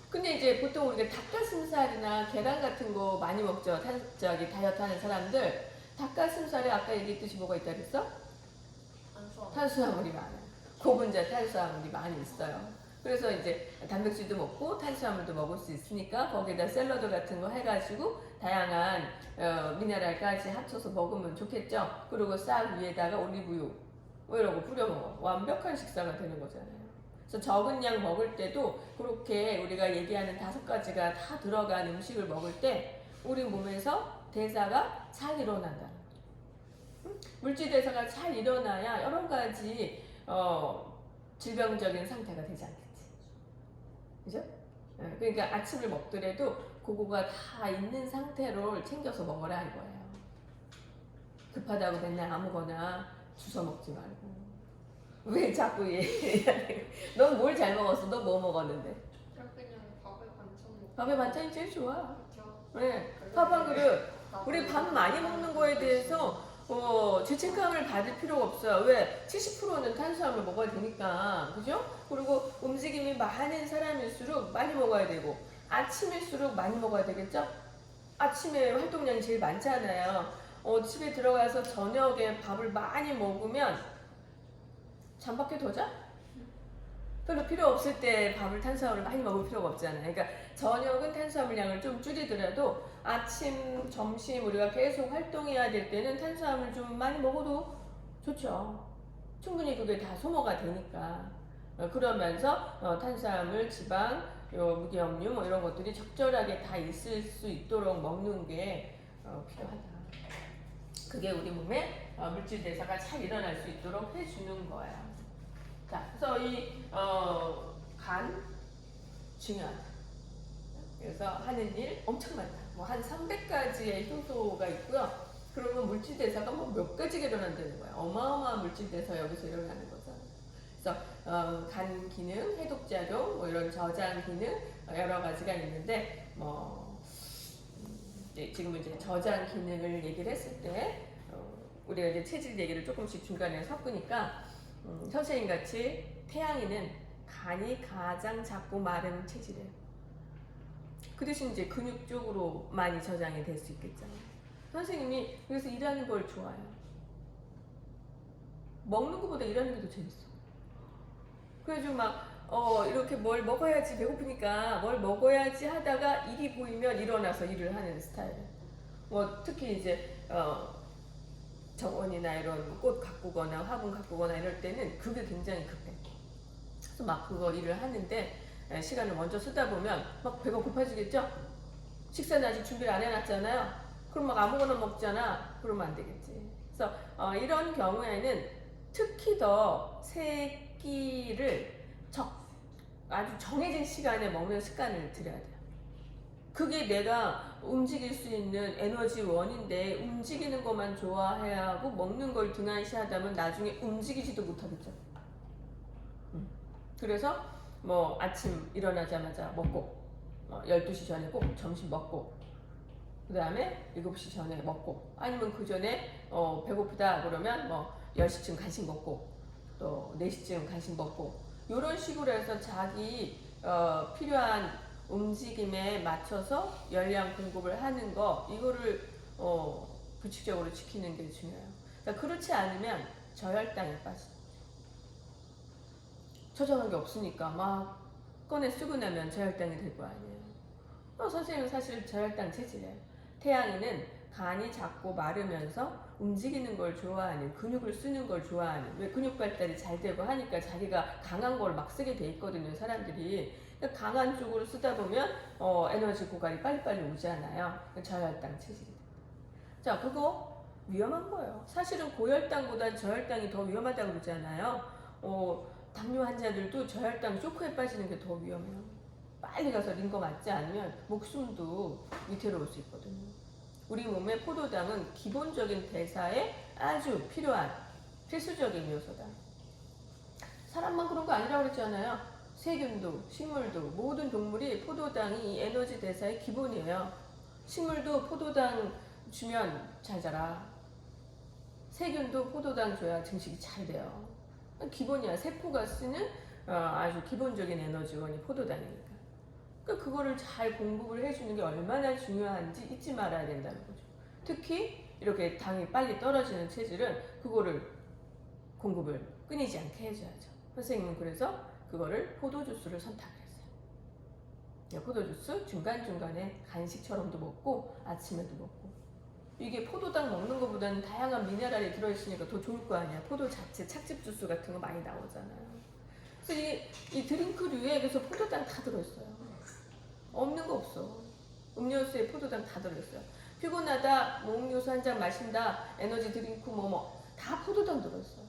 근데 이제 보통 우리가 닭가슴살이나 계란 같은 거 많이 먹죠. 다이어트 하는 사람들. 닭가슴살에 아까 얘기했듯이 뭐가 있다 그랬어? 탄수화물이 많아요. 고분자 탄수화물이 많이 있어요. 그래서 이제 단백질도 먹고 탄수화물도 먹을 수 있으니까 거기다 샐러드 같은 거 해가지고 다양한 미네랄까지 합쳐서 먹으면 좋겠죠. 그리고 싹 위에다가 올리브유 뭐 이런 거 뿌려 먹어. 완벽한 식사가 되는 거잖아요. 그래서 적은 양 먹을 때도 그렇게 우리가 얘기하는 5가지가 다 들어간 음식을 먹을 때 우리 몸에서 대사가 잘 일어난다는 거죠. 물질 대사가 잘 일어나야 여러 가지 질병적인 상태가 되지 않겠지. 그죠? 그러니까 아침을 먹더라도 그거가 다 있는 상태로 챙겨서 먹어라 이거예요. 급하다고 맨날 아무거나 주워 먹지 말고. 왜 자꾸 얘기해? 넌 뭘 잘 먹었어? 너 뭐 먹었는데? 그냥 밥에 반찬 먹고. 밥에 반찬이 제일 좋아. 그렇죠. 네, 밥 한 그릇. 우리 밥 많이 먹는 거에 대해서 죄책감을 받을 필요가 없어요. 왜? 70%는 탄수화물 먹어야 되니까. 그죠? 그리고 움직임이 많은 사람일수록 많이 먹어야 되고 아침일수록 많이 먹어야 되겠죠? 아침에 활동량이 제일 많잖아요. 집에 들어가서 저녁에 밥을 많이 먹으면 잠밖에 더 자? 별로 필요 없을 때 밥을 탄수화물을 많이 먹을 필요가 없잖아요. 그러니까 저녁은 탄수화물량을 좀 줄이더라도 아침, 점심 우리가 계속 활동해야 될 때는 탄수화물 좀 많이 먹어도 좋죠. 충분히 그게 다 소모가 되니까. 그러면서 탄수화물, 지방, 무기염류 뭐 이런 것들이 적절하게 다 있을 수 있도록 먹는 게 필요하다. 그게 우리 몸에 물질 대사가 잘 일어날 수 있도록 해주는 거예요. 자, 그래서 이 간 중요하다. 그래서 하는 일 엄청 많다. 뭐 한 300가지의 효소가 있고요. 그러면 물질 대사가 뭐 몇 가지가 일어난다는 거예요. 어마어마한 물질 대사 여기서 일어나는 거죠. 그래서 간 기능, 해독 작용, 뭐 이런 저장 기능 여러 가지가 있는데 지금 이제 저장 기능을 얘기를 했을 때 우리가 이제 체질 얘기를 조금씩 중간에 섞으니까 선생님 같이 태양이는 간이 가장 작고 마른 체질이에요. 그 대신 이제 근육 쪽으로 많이 저장이 될 수 있겠죠. 선생님이 그래서 일하는 걸 좋아해요. 먹는 것보다 일하는 게 더 재밌어. 그래가지고 막 이렇게 뭘 먹어야지 배고프니까 뭘 먹어야지 하다가 일이 보이면 일어나서 일을 하는 스타일이에요. 뭐 특히 이제 정원이나 이런 꽃 가꾸거나 화분 가꾸거나 이럴 때는 그게 굉장히 급해. 그래서 막 그거 일을 하는데 시간을 먼저 쓰다 보면 막 배가 고파지겠죠? 식사는 아직 준비를 안 해놨잖아요. 그럼 막 아무거나 먹잖아. 그러면 안 되겠지. 그래서 이런 경우에는 특히 더 새끼를 아주 정해진 시간에 먹는 습관을 들여야 돼요. 그게 내가 움직일 수 있는 에너지원인데 움직이는 것만 좋아해야 하고 먹는 걸 등한시하다면 나중에 움직이지도 못하겠죠. 그래서 뭐 아침 일어나자마자 먹고 12시 전에 꼭 점심 먹고 그 다음에 7시 전에 먹고 아니면 그 전에 배고프다 그러면 뭐 10시쯤 간식 먹고 또 4시쯤 간식 먹고 이런 식으로 해서 자기 필요한 움직임에 맞춰서 열량 공급을 하는 거 이거를 규칙적으로 지키는 게 중요해요. 그러니까 그렇지 않으면 저혈당에 빠져. 저장한 게 없으니까 막 꺼내 쓰고 나면 저혈당이 될 거 아니에요. 선생님은 사실 저혈당 체질이에요. 태양이는 간이 작고 마르면서 움직이는 걸 좋아하는, 근육을 쓰는 걸 좋아하는, 왜 근육 발달이 잘 되고 하니까 자기가 강한 걸 막 쓰게 돼 있거든요, 사람들이. 그러니까 강한 쪽으로 쓰다 보면 에너지 고갈이 빨리빨리 오잖아요. 저혈당 체질이. 자, 그거 위험한 거예요. 사실은 고혈당보다 저혈당이 더 위험하다고 그러잖아요. 당뇨 환자들도 저혈당 쇼크에 빠지는 게 더 위험해요. 빨리 가서 링거 맞지 않으면 목숨도 위태로울 수 있거든요. 우리 몸의 포도당은 기본적인 대사에 아주 필요한 필수적인 요소다. 사람만 그런 거 아니라고 그랬잖아요. 세균도, 식물도, 모든 동물이 포도당이 에너지 대사의 기본이에요. 식물도 포도당 주면 잘 자라. 세균도 포도당 줘야 증식이 잘 돼요. 기본이야. 세포가 쓰는 아주 기본적인 에너지원이 포도당이니까. 그러니까 그거를 잘 공급을 해주는 게 얼마나 중요한지 잊지 말아야 된다는 거죠. 특히 이렇게 당이 빨리 떨어지는 체질은 그거를 공급을 끊이지 않게 해줘야죠. 선생님은 그래서 그거를 포도주스를 선택했어요. 포도주스 중간중간에 간식처럼도 먹고 아침에도 먹고. 이게 포도당 먹는 것보다는 다양한 미네랄이 들어있으니까 더 좋을 거 아니야. 포도 자체 착즙 주스 같은 거 많이 나오잖아요. 그래서 이 드링크류에 그래서 포도당 다 들어있어요. 없는 거 없어. 음료수에 포도당 다 들어있어요. 피곤하다, 뭐 음료수 한 잔 마신다, 에너지 드링크 다 포도당 들어있어요.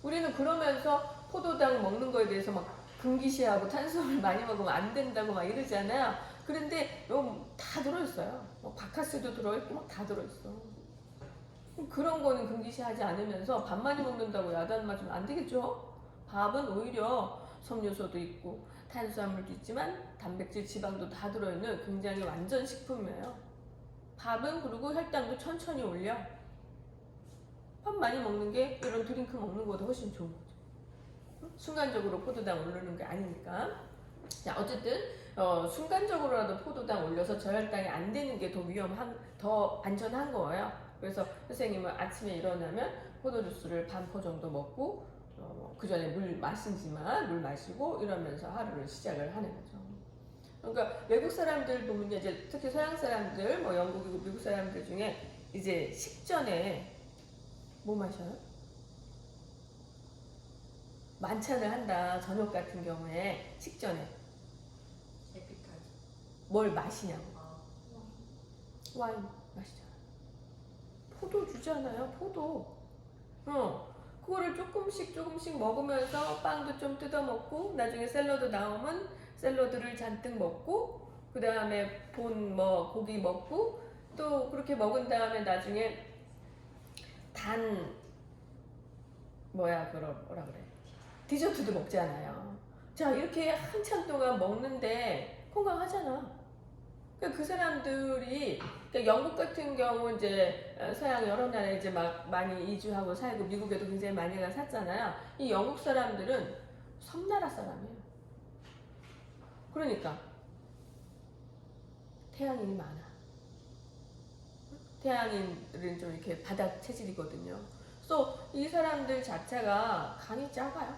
우리는 그러면서 포도당 먹는 거에 대해서 막 금기시하고 탄수화물 많이 먹으면 안 된다고 막 이러잖아요. 그런데 다 들어있어요. 바카스도 들어있고 막 다 들어있어. 그런 거는 금기시하지 않으면서 밥 많이 먹는다고 야단 맞으면 안 되겠죠? 밥은 오히려 섬유소도 있고 탄수화물도 있지만 단백질, 지방도 다 들어있는 굉장히 완전 식품이에요. 밥은 그리고 혈당도 천천히 올려. 밥 많이 먹는 게 이런 드링크 먹는 것보다 훨씬 좋은 거죠. 순간적으로 포도당 오르는 게 아니니까. 자, 어쨌든 순간적으로라도 포도당 올려서 저혈당이 안 되는 게 더 안전한 거예요. 그래서 선생님은 아침에 일어나면 포도주스를 반포 정도 먹고 그 전에 물 마시지만 물 마시고 이러면서 하루를 시작을 하는 거죠. 그러니까 외국 사람들 보면 이제 특히 서양 사람들, 영국이고 미국 사람들 중에 이제 식전에 뭐 마셔요? 만찬을 한다. 저녁 같은 경우에 식전에 에피타이저. 뭘 마시냐고. 와인 마시잖아. 포도 주잖아요. 포도. 그거를 조금씩 먹으면서 빵도 좀 뜯어 먹고 나중에 샐러드 나오면 샐러드를 잔뜩 먹고 그 다음에 고기 먹고 또 그렇게 먹은 다음에 나중에 뭐라 그래. 디저트도 먹잖아요. 자, 이렇게 한참 동안 먹는데 건강하잖아. 그러니까 그 사람들이 그러니까 영국 같은 경우 이제 서양 여러 나라에 이제 막 많이 이주하고 살고 미국에도 굉장히 많이 가 샀잖아요. 이 영국 사람들은 섬나라 사람이에요. 그러니까 태양인이 많아. 태양인들은 좀 이렇게 바닥 체질이거든요. 그래서 이 사람들 자체가 간이 작아요.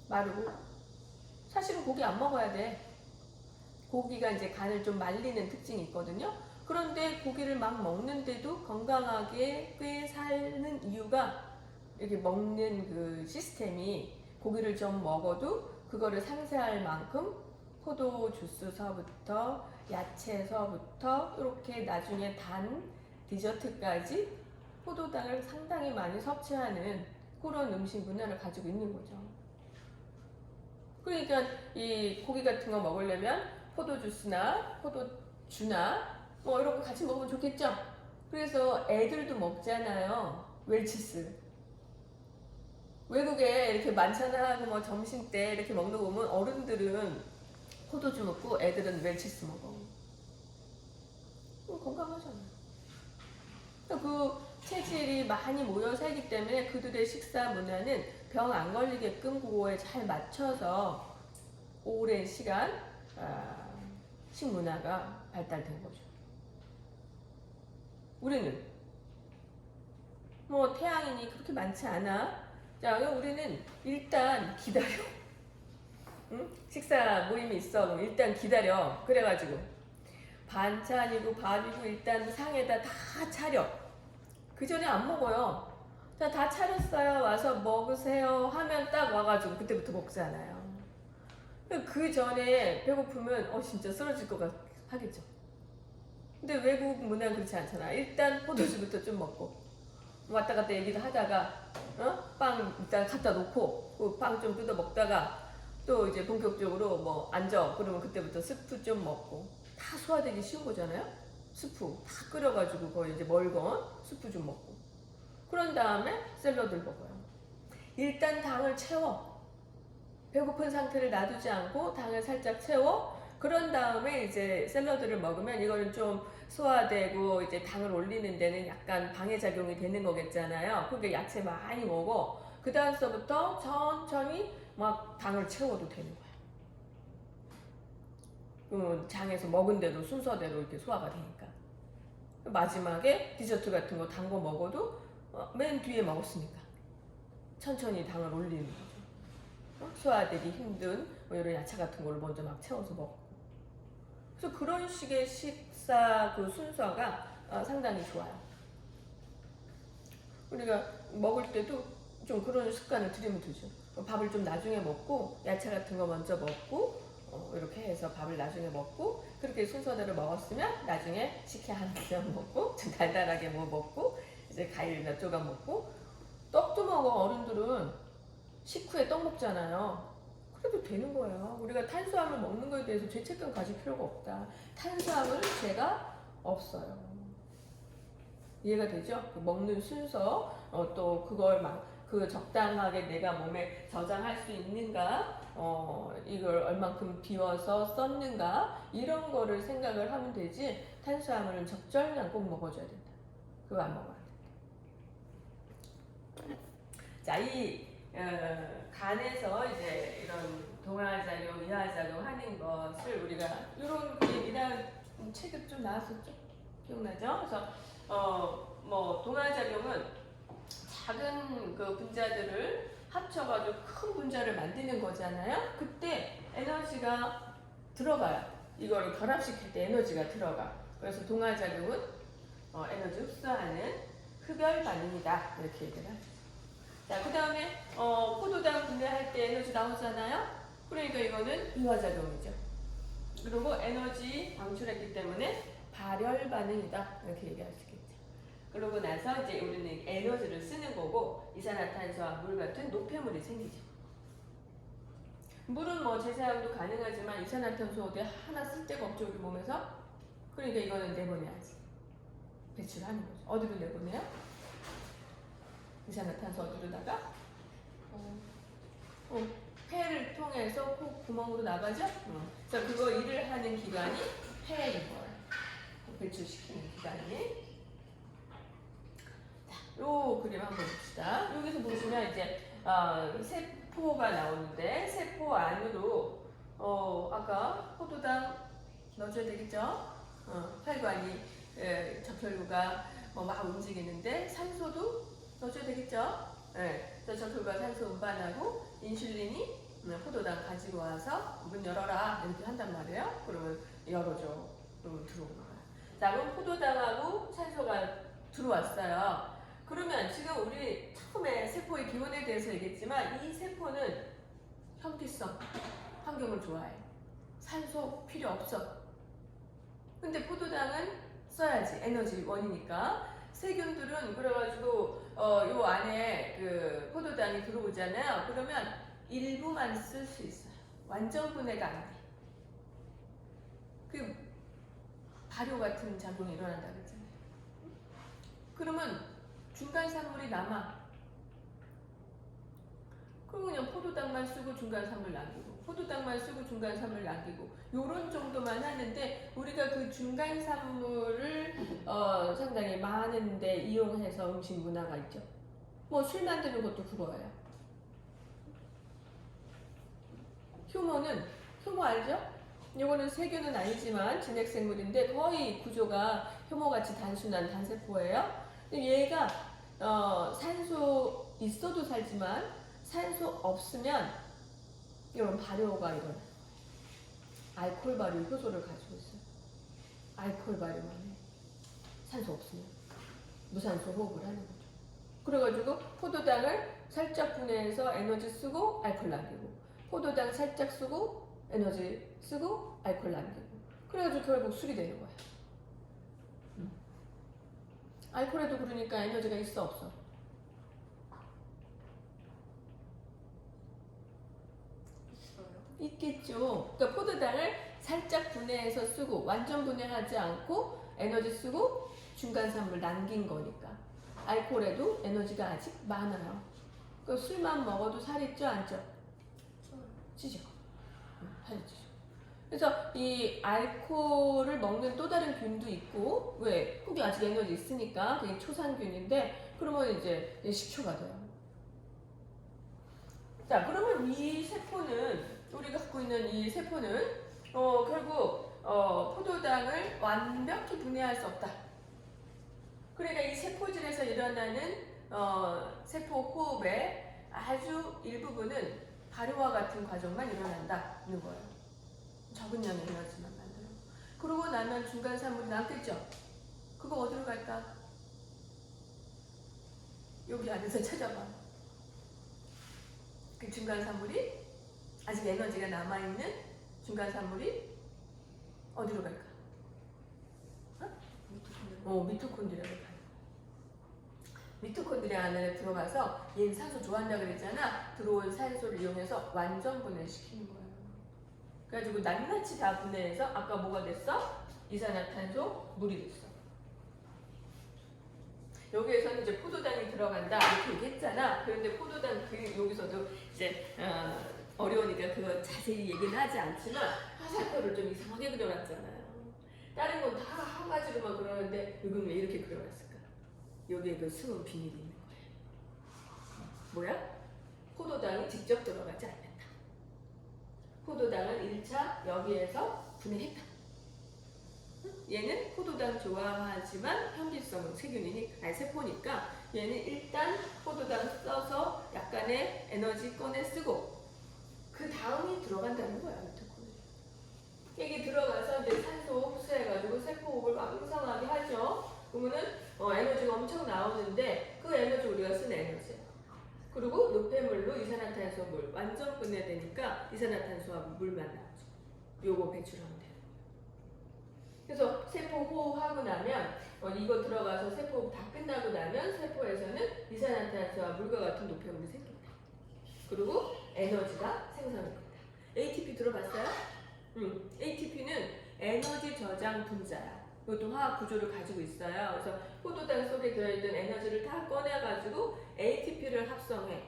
마르고. 사실은 고기 안 먹어야 돼. 고기가 이제 간을 좀 말리는 특징이 있거든요. 그런데 고기를 막 먹는데도 건강하게 꽤 사는 이유가 이렇게 먹는 그 시스템이 고기를 좀 먹어도 그거를 상쇄할 만큼 포도 주스서부터 야채서부터 이렇게 나중에 단 디저트까지 포도당을 상당히 많이 섭취하는 그런 음식 문화를 가지고 있는 거죠. 그러니까 이 고기 같은 거 먹으려면 포도주스나 포도주나 이런 거 같이 먹으면 좋겠죠? 그래서 애들도 먹잖아요. 웰치스. 외국에 이렇게 만찬하고 점심 때 이렇게 먹는 거 보면 어른들은 포도주 먹고 애들은 웰치스 먹어. 건강하잖아요. 그 체질이 많이 모여 살기 때문에 그들의 식사 문화는 병 안 걸리게끔 그거에 잘 맞춰서 오랜 시간 식문화가 발달된 거죠. 우리는 태양인이 그렇게 많지 않아. 자, 우리는 일단 기다려. 응? 식사 모임이 있어. 그럼 일단 기다려. 그래가지고 반찬이고 밥이고 일단 상에다 다 차려. 그 전에 안 먹어요. 자, 다 차렸어요. 와서 먹으세요 하면 딱 와가지고 그때부터 먹잖아요. 그 전에 배고프면 진짜 쓰러질 것 하겠죠. 근데 외국 문화는 그렇지 않잖아. 일단 포도주부터 좀 먹고 왔다 갔다 얘기를 하다가 빵 일단 갖다 놓고 그 빵 좀 뜯어 먹다가 또 이제 본격적으로 앉아. 그러면 그때부터 스프 좀 먹고 다 소화되기 쉬운 거잖아요. 스프 다 끓여가지고 거의 이제 멀건 스프 좀 먹고 그런 다음에 샐러드를 먹어요. 일단 당을 채워. 배고픈 상태를 놔두지 않고 당을 살짝 채워. 그런 다음에 이제 샐러드를 먹으면 이거는 좀 소화되고 이제 당을 올리는 데는 약간 방해작용이 되는 거겠잖아요. 그러니까 야채 많이 먹어. 그 다음서부터 천천히 막 당을 채워도 되는 거야. 장에서 먹은 대로 순서대로 이렇게 소화가 되니까. 마지막에 디저트 같은 거 단 거 먹어도 맨 뒤에 먹었으니까 천천히 당을 올리는 거죠. 소화되기 힘든 이런 야채 같은 거를 먼저 막 채워서 먹고. 그래서 그런 식의 식사 그 순서가 상당히 좋아요. 우리가 먹을 때도 좀 그런 습관을 들이면 되죠. 밥을 좀 나중에 먹고 야채 같은 거 먼저 먹고 이렇게 해서 밥을 나중에 먹고 그렇게 순서대로 먹었으면 나중에 식혜 한 그릇 먹고 좀 달달하게 뭐 먹고 이제 과일 몇 조각 먹고 떡도 먹어. 어른들은 식후에 떡 먹잖아요. 그래도 되는 거예요. 우리가 탄수화물 먹는 거에 대해서 죄책감 가질 필요가 없다. 탄수화물은 죄가 없어요. 이해가 되죠? 그 먹는 순서, 또 그걸 막 그 적당하게 내가 몸에 저장할 수 있는가, 이걸 얼만큼 비워서 썼는가 이런 거를 생각을 하면 되지. 탄수화물은 적절량 꼭 먹어줘야 된다. 그거 안 먹어야 돼. 자, 이 간에서 이제 이런 동화작용, 이하작용 하는 것을 우리가 이런 이런 책이 좀 나왔었죠? 기억나죠? 그래서 뭐 동화작용은 작은 그 분자들을 합쳐가지고 큰 분자를 만드는 거잖아요. 그때 에너지가 들어가요. 이거를 결합시킬 때 에너지가 들어가. 그래서 동화작용은 에너지 흡수하는 흡열 반응이다. 이렇게 얘기를 하죠. 자, 그 다음에 포도당 분해할 때 에너지 나오잖아요. 그러니까 이거는 이화작용이죠. 그리고 에너지 방출했기 때문에 발열 반응이다. 이렇게 얘기할 수 있겠죠. 그러고 나서 이제 우리는 에너지를 쓰는 거고 이산화탄소와 물 같은 노폐물이 생기죠. 물은 뭐 재사용도 가능하지만 이산화탄소 어디 하나 쓸 데가 없죠, 우리 몸에서. 그러니까 이거는 내보내야지. 배출하는 거죠. 어디로 내보내요? 이산화탄소 어디로다가? 폐를 통해서 코 구멍으로 나가죠? 그래서 그거 일을 하는 기관이 폐인 거예요. 배출시키는 기관이. 요 그림 한번 봅시다. 여기서 보시면 이제 세포가 나오는데 세포 안으로 아까 포도당 넣어줘야 되겠죠? 혈관이 적혈구가 막 움직이는데 산소도 넣어줘야 되겠죠? 그래서 적혈구가 산소 운반하고 인슐린이 포도당 가지고 와서 문 열어라 이렇게 한단 말이에요. 그러면 열어줘. 그러면 들어오는 거야. 자, 그럼 포도당하고 산소가 들어왔어요. 그러면 지금 우리 처음에 세포의 기원에 대해서 얘기했지만 이 세포는 현기성, 환경을 좋아해. 산소 필요 없어. 근데 포도당은 써야지. 에너지 원이니까. 세균들은 그래가지고 요 안에 그 포도당이 들어오잖아요. 그러면 일부만 쓸 수 있어요. 완전 분해가 안 돼. 그 발효 같은 작용이 일어난다 그랬잖아요. 그러면 중간 산물이 남아. 그럼 그냥 포도당만 쓰고 중간 산물 남기고 포도당만 쓰고 중간 산물 남기고 요런 정도만 하는데 우리가 그 중간 산물을 상당히 많은데 이용해서 음식 문화가 있죠. 뭐 술 만드는 것도 그거예요. 효모 알죠? 요거는 세균은 아니지만 진핵생물인데 거의 구조가 효모같이 단순한 단세포예요. 얘가 산소 있어도 살지만 산소 없으면 이런 발효가 일어나요. 알코올 발효 효소를 가지고 있어요. 알코올 발효만 해. 산소 없으면 무산소 호흡을 하는 거죠. 그래가지고 포도당을 살짝 분해해서 에너지 쓰고 알코올 남기고 포도당 살짝 쓰고 에너지 쓰고 알코올 남기고 그래가지고 결국 술이 되는 거야. 알코올에도 그러니까 에너지가 있어 없어? 있어요. 있겠죠. 그러니까 포도당을 살짝 분해해서 쓰고 완전 분해하지 않고 에너지 쓰고 중간 산물 남긴 거니까 알코올에도 에너지가 아직 많아요. 그 술만 먹어도 살이 쪄 안 쪄? 찌죠. 살이 찌죠. 그래서 이 알코올을 먹는 또 다른 균도 있고 왜? 거기 아직 에너지 있으니까 그게 초산균인데 그러면 이제 식초가 돼요. 자, 그러면 이 세포는 우리가 갖고 있는 이 세포는 결국 포도당을 완벽히 분해할 수 없다. 그러니까 이 세포질에서 일어나는 세포 호흡의 아주 일부분은 발효와 같은 과정만 일어난다는 거예요. 적은 양의 에너지만 만들어. 그러고 나면 중간 산물이 남겠죠? 그거 어디로 갈까? 여기 안에서 찾아봐. 그 중간산물이 아직 에너지가 남아있는 중간산물이 어디로 갈까? 미토콘드리아로 가요. 미토콘드리아 안에 들어가서 얘는 산소 좋아한다 그랬잖아. 들어온 산소를 이용해서 완전 분해시키는 거예요. 그래가지고 낱낱이 다 분해해서 아까 뭐가 됐어? 이산화탄소, 물이 됐어. 여기에서는 이제 포도당이 들어간다 이렇게 얘기했잖아. 그런데 포도당 여기서도 이제 어려우니까 그거 자세히 얘기는 하지 않지만 화살표를 좀 이상하게 그려놨잖아요. 다른 건 다 한 가지로만 그러는데 여기는 왜 이렇게 그려놨을까? 여기에 그 숨은 비밀이 있는 거예요. 뭐야? 포도당이 직접 들어가지 않는다. 포도당은 1차 여기에서 분해했다. 얘는 포도당 좋아하지만 현기성은 세포니까 얘는 일단 포도당 써서 약간의 에너지 꺼내 쓰고 그 다음이 들어간다는 거야. 미토콘드리아. 이게 들어가서 이제 산소 흡수해가지고 세포호흡을 왕성하게 하죠. 그러면은 에너지가 엄청 나오는데 그 에너지 우리가 쓰는 에너지예요. 그리고 노폐물로 이산화탄소물 완전 분해되니까 이산화탄소와 물만 나오죠. 요거 배출하면 돼요. 그래서 세포 호흡하고 나면 이거 들어가서 세포 호흡 다 끝나고 나면 세포에서는 이산화탄소와 물과 같은 노폐물이 생긴다. 그리고 에너지가 생성됩니다. ATP 들어봤어요? ATP는 에너지 저장 분자야. 이것도 화학 구조를 가지고 있어요. 그래서 포도당 속에 들어있던 에너지를 다 꺼내가지고 ATP를 합성해.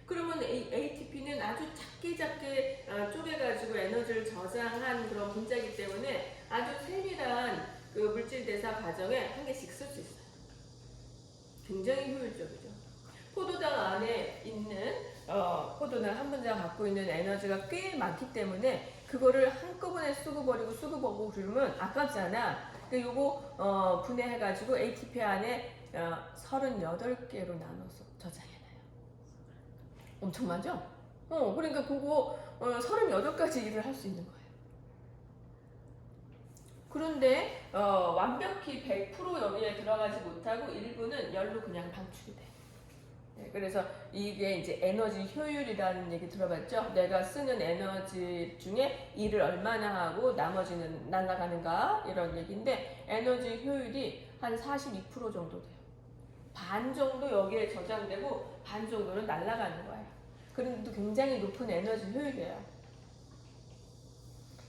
그러면 ATP는 아주 작게 쪼개가지고 에너지를 저장한 그런 분자이기 때문에 아주 세밀한 그 물질 대사 과정에 한 개씩 쓸 수 있어요. 굉장히 효율적이죠. 포도당 안에 있는 포도당 한 분자가 갖고 있는 에너지가 꽤 많기 때문에 그거를 한꺼번에 쓰고 버리고 그러면 아깝잖아. 그러니까 요거 분해해가지고 ATP 안에 38개로 나눠서 저장해놔요. 엄청 많죠? 그러니까 그거 38가지 일을 할 수 있는 거예요. 그런데 완벽히 100% 여기에 들어가지 못하고 일부는 열로 그냥 방출이 돼. 네, 그래서 이게 이제 에너지 효율이라는 얘기 들어봤죠? 내가 쓰는 에너지 중에 일을 얼마나 하고 나머지는 날아가는가 이런 얘기인데 에너지 효율이 한 42% 정도 돼요. 반 정도 여기에 저장되고 반 정도는 날아가는 거예요. 그런데도 굉장히 높은 에너지 효율이에요.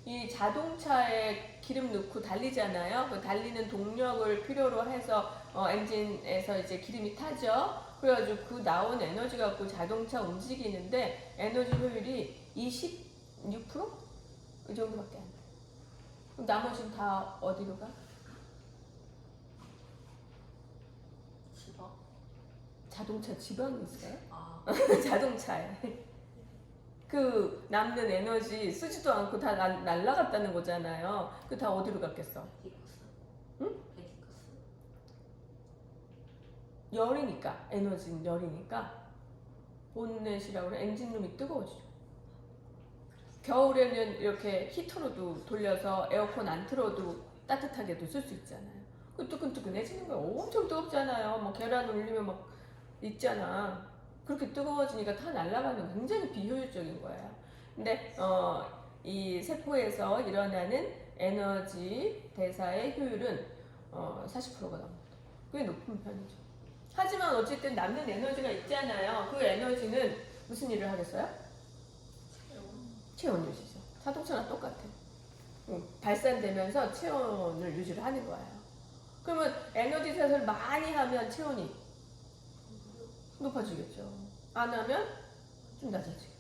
이 자동차에 기름 넣고 달리잖아요. 그 달리는 동력을 필요로 해서 엔진에서 이제 기름이 타죠. 그래가지고 그 나온 에너지 갖고 자동차 움직이는데 에너지 효율이 26%? 이 정도밖에 안 돼요. 그럼 나머지는 다 어디로 가? 지방? 자동차 지방이 있어요? 아, 자동차에. 그 남는 에너지 쓰지도 않고 다 날라갔다는 거잖아요. 그 다 어디로 갔겠어? 배기가스? 응? 배기가스? 열이니까, 에너지는 열이니까 본넷이라고 그래. 엔진룸이 뜨거워지죠. 겨울에는 이렇게 히터로도 돌려서 에어컨 안 틀어도 따뜻하게도 쓸 수 있잖아요. 그 뜨끈뜨끈해지는 거예요. 엄청 뜨겁잖아요. 막 계란 올리면 막 있잖아. 그렇게 뜨거워지니까 다 날아가는 굉장히 비효율적인 거예요. 근데 이 세포에서 일어나는 에너지 대사의 효율은 40%가 넘어요. 꽤 높은 편이죠. 하지만 어쨌든 남는 에너지가 있잖아요. 그 에너지는 무슨 일을 하겠어요? 체온 유지죠. 자동차랑 똑같아요. 발산되면서 체온을 유지를 하는 거예요. 그러면 에너지 셋을 많이 하면 체온이 높아지겠죠. 안 하면 좀 낮아지겠죠.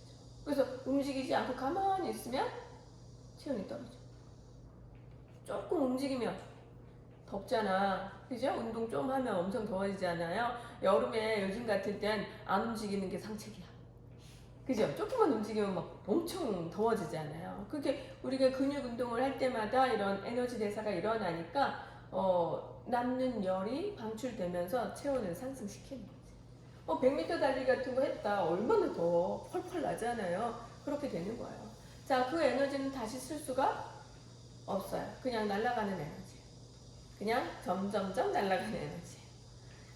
그래서 움직이지 않고 가만히 있으면 체온이 떨어져요. 조금 움직이면 덥잖아. 그죠? 운동 좀 하면 엄청 더워지잖아요. 여름에 요즘 같은 땐 안 움직이는 게 상책이야. 그죠? 조금만 움직이면 막 엄청 더워지잖아요. 그게 우리가 근육 운동을 할 때마다 이런 에너지 대사가 일어나니까 남는 열이 방출되면서 체온을 상승시키는 거지. 100m 달리기 같은 거 했다. 얼마나 더 펄펄 나잖아요. 그렇게 되는 거예요. 자, 그 에너지는 다시 쓸 수가 없어요. 그냥 날아가는 에너지. 그냥 점점점 날아가는 에너지.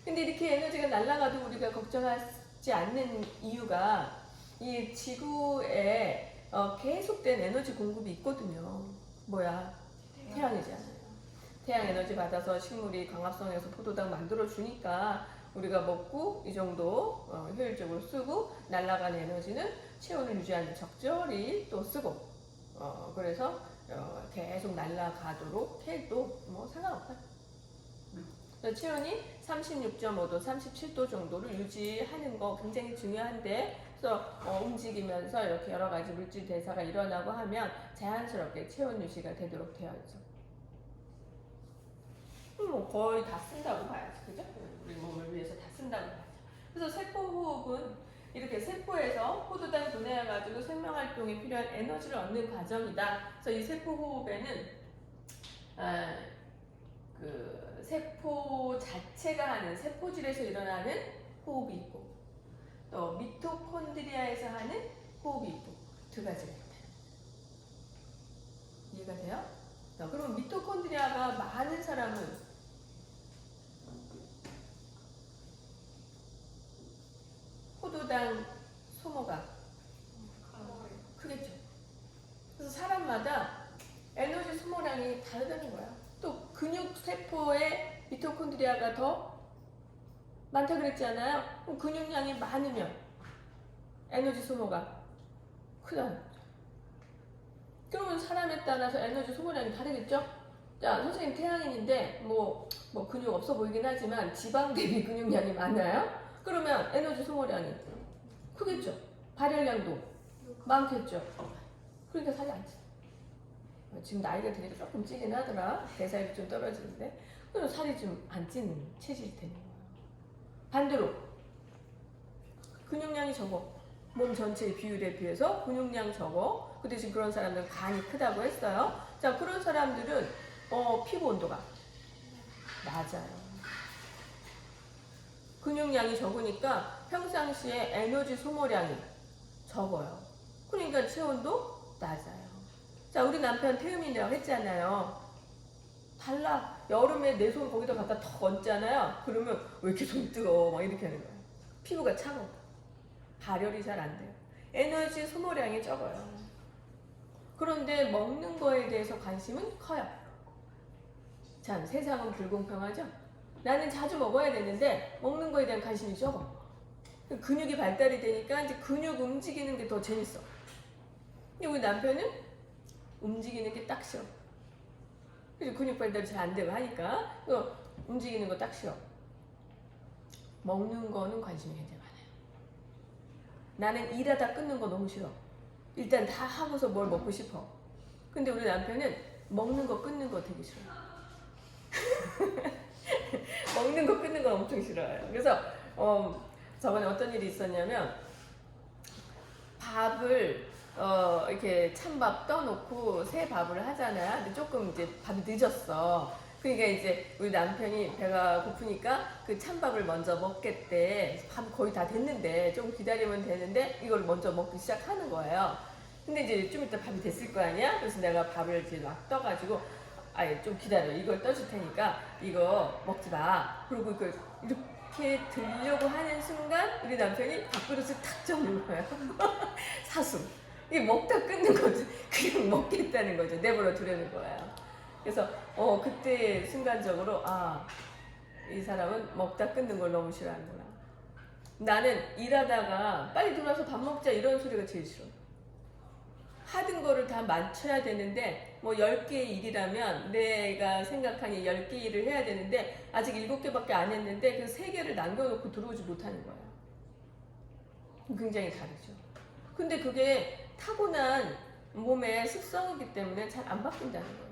근데 이렇게 에너지가 날아가도 우리가 걱정할 죽지 않는 이유가 이 지구에 계속된 에너지 공급이 있거든요. 뭐야? 태양이잖아요. 태양 에너지 받아서 식물이 광합성에서 포도당 만들어 주니까 우리가 먹고 이 정도 효율적으로 쓰고 날아가는 에너지는 체온을 유지하는 적절히 또 쓰고 그래서 계속 날아가도록 해도 뭐 상관없다. 그래서 체온이 36.5도, 37도 정도를 유지하는 거 굉장히 중요한데 그래서 움직이면서 이렇게 여러 가지 물질 대사가 일어나고 하면 자연스럽게 체온 유지가 되도록 되어 있죠. 뭐 거의 다 쓴다고 봐야지, 그죠? 우리 몸을 위해서 다 쓴다고 봐야죠. 그래서 세포호흡은 이렇게 세포에서 포도당 분해해가지고 생명활동에 필요한 에너지를 얻는 과정이다. 그래서 이 세포호흡에는 그 세포 자체가 하는 세포질에서 일어나는 호흡이 있고 또 미토콘드리아에서 하는 호흡이 있고 두 가지가 있다. 이해가 돼요? 그럼 미토콘드리아가 많은 사람은 포도당 소모가 크겠죠. 그래서 사람마다 에너지 소모량이 다르다는 거야. 또 근육 세포에 미토콘드리아가 더 많다 그랬잖아요. 그럼 근육량이 많으면 에너지 소모가 크다. 그러면 사람에 따라서 에너지 소모량이 다르겠죠? 자, 선생님 태양인인데 뭐 근육 없어 보이긴 하지만 지방 대비 근육량이 많아요? 그러면 에너지 소모량이 크겠죠? 발열량도 많겠죠? 그러니까 살이 안 찌. 지금 나이가 드니까 조금 찌긴 하더라. 대사율이 좀 떨어지는데 그럼 살이 좀 안 찌는 체질이 되는 거예요. 반대로 근육량이 적어. 몸 전체의 비율에 비해서 근육량 적어. 그 대신 그런 사람들은 간이 크다고 했어요. 자, 그런 사람들은 피부 온도가 낮아요. 근육량이 적으니까 평상시에 에너지 소모량이 적어요. 그러니까 체온도 낮아요. 자, 우리 남편 태음이라고 했잖아요. 달라. 여름에 내 손 거기다 갖다 턱 얹잖아요. 그러면 왜 이렇게 손이 뜨거워? 막 이렇게 하는 거예요. 피부가 차가워. 발열이 잘 안 돼요. 에너지 소모량이 적어요. 그런데 먹는 거에 대해서 관심은 커요. 참, 세상은 불공평하죠? 나는 자주 먹어야 되는데 먹는 거에 대한 관심이 적어. 근육이 발달이 되니까 이제 근육 움직이는 게 더 재밌어. 근데 우리 남편은 움직이는 게 딱 싫어. 그래서 근육 발달이 잘 안 되고 하니까 움직이는 거 딱 싫어. 먹는 거는 관심이 굉장히 많아요. 나는 일하다 끊는 거 너무 싫어. 일단 다 하고서 뭘 먹고 싶어. 근데 우리 남편은 먹는 거 끊는 거 되게 싫어. 먹는 거 끊는 거 엄청 싫어해요. 그래서 저번에 어떤 일이 있었냐면 밥을 이렇게 찬밥 떠놓고 새 밥을 하잖아요. 근데 조금 이제 밥이 늦었어. 그러니까 이제 우리 남편이 배가 고프니까 그 찬밥을 먼저 먹겠대. 밥 거의 다 됐는데 좀 기다리면 되는데 이걸 먼저 먹기 시작하는 거예요. 근데 이제 좀 이따 밥이 됐을 거 아니야? 그래서 내가 밥을 이제 막 떠가지고 아예 좀 기다려. 이걸 떠줄 테니까 이거 먹지 마. 그리고 이걸 이렇게 들려고 하는 순간 우리 남편이 밥그릇을 탁 접는 거예요. 사슴. 이게 먹다 끊는 거죠. 그냥 먹겠다는 거죠. 내버려 두려는 거예요. 그래서 그때 순간적으로 이 사람은 먹다 끊는 걸 너무 싫어하는구나. 나는 일하다가 빨리 들어와서 밥 먹자 이런 소리가 제일 싫어. 하던 거를 다 맞춰야 되는데 뭐 10개의 일이라면 내가 생각하니 10개 일을 해야 되는데 아직 7개밖에 안 했는데 그 3개를 남겨놓고 들어오지 못하는 거예요. 굉장히 다르죠. 근데 그게 타고난 몸의 습성이기 때문에 잘 안 바뀐다는 거예요.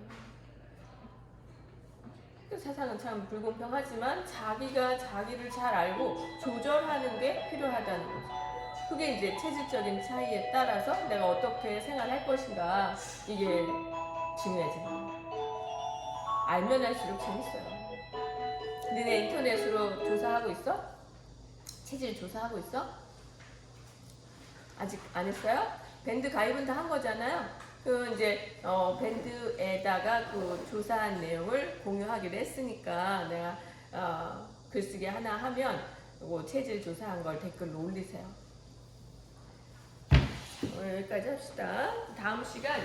세상은 참 불공평하지만 자기가 자기를 잘 알고 조절하는 게 필요하다는 거죠. 그게 이제 체질적인 차이에 따라서 내가 어떻게 생활할 것인가 이게 중요해지는 거예요. 알면 할수록 재밌어요. 너네 인터넷으로 조사하고 있어? 체질 조사하고 있어? 아직 안 했어요? 밴드 가입은 다 한 거잖아요. 그 이제 밴드에다가 그 조사한 내용을 공유하기로 했으니까 내가 글쓰기 하나 하면 요거 체질 조사한 걸 댓글로 올리세요. 오늘 여기까지 합시다. 다음 시간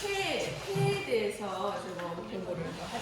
폐에 대해서 조금 공부를 더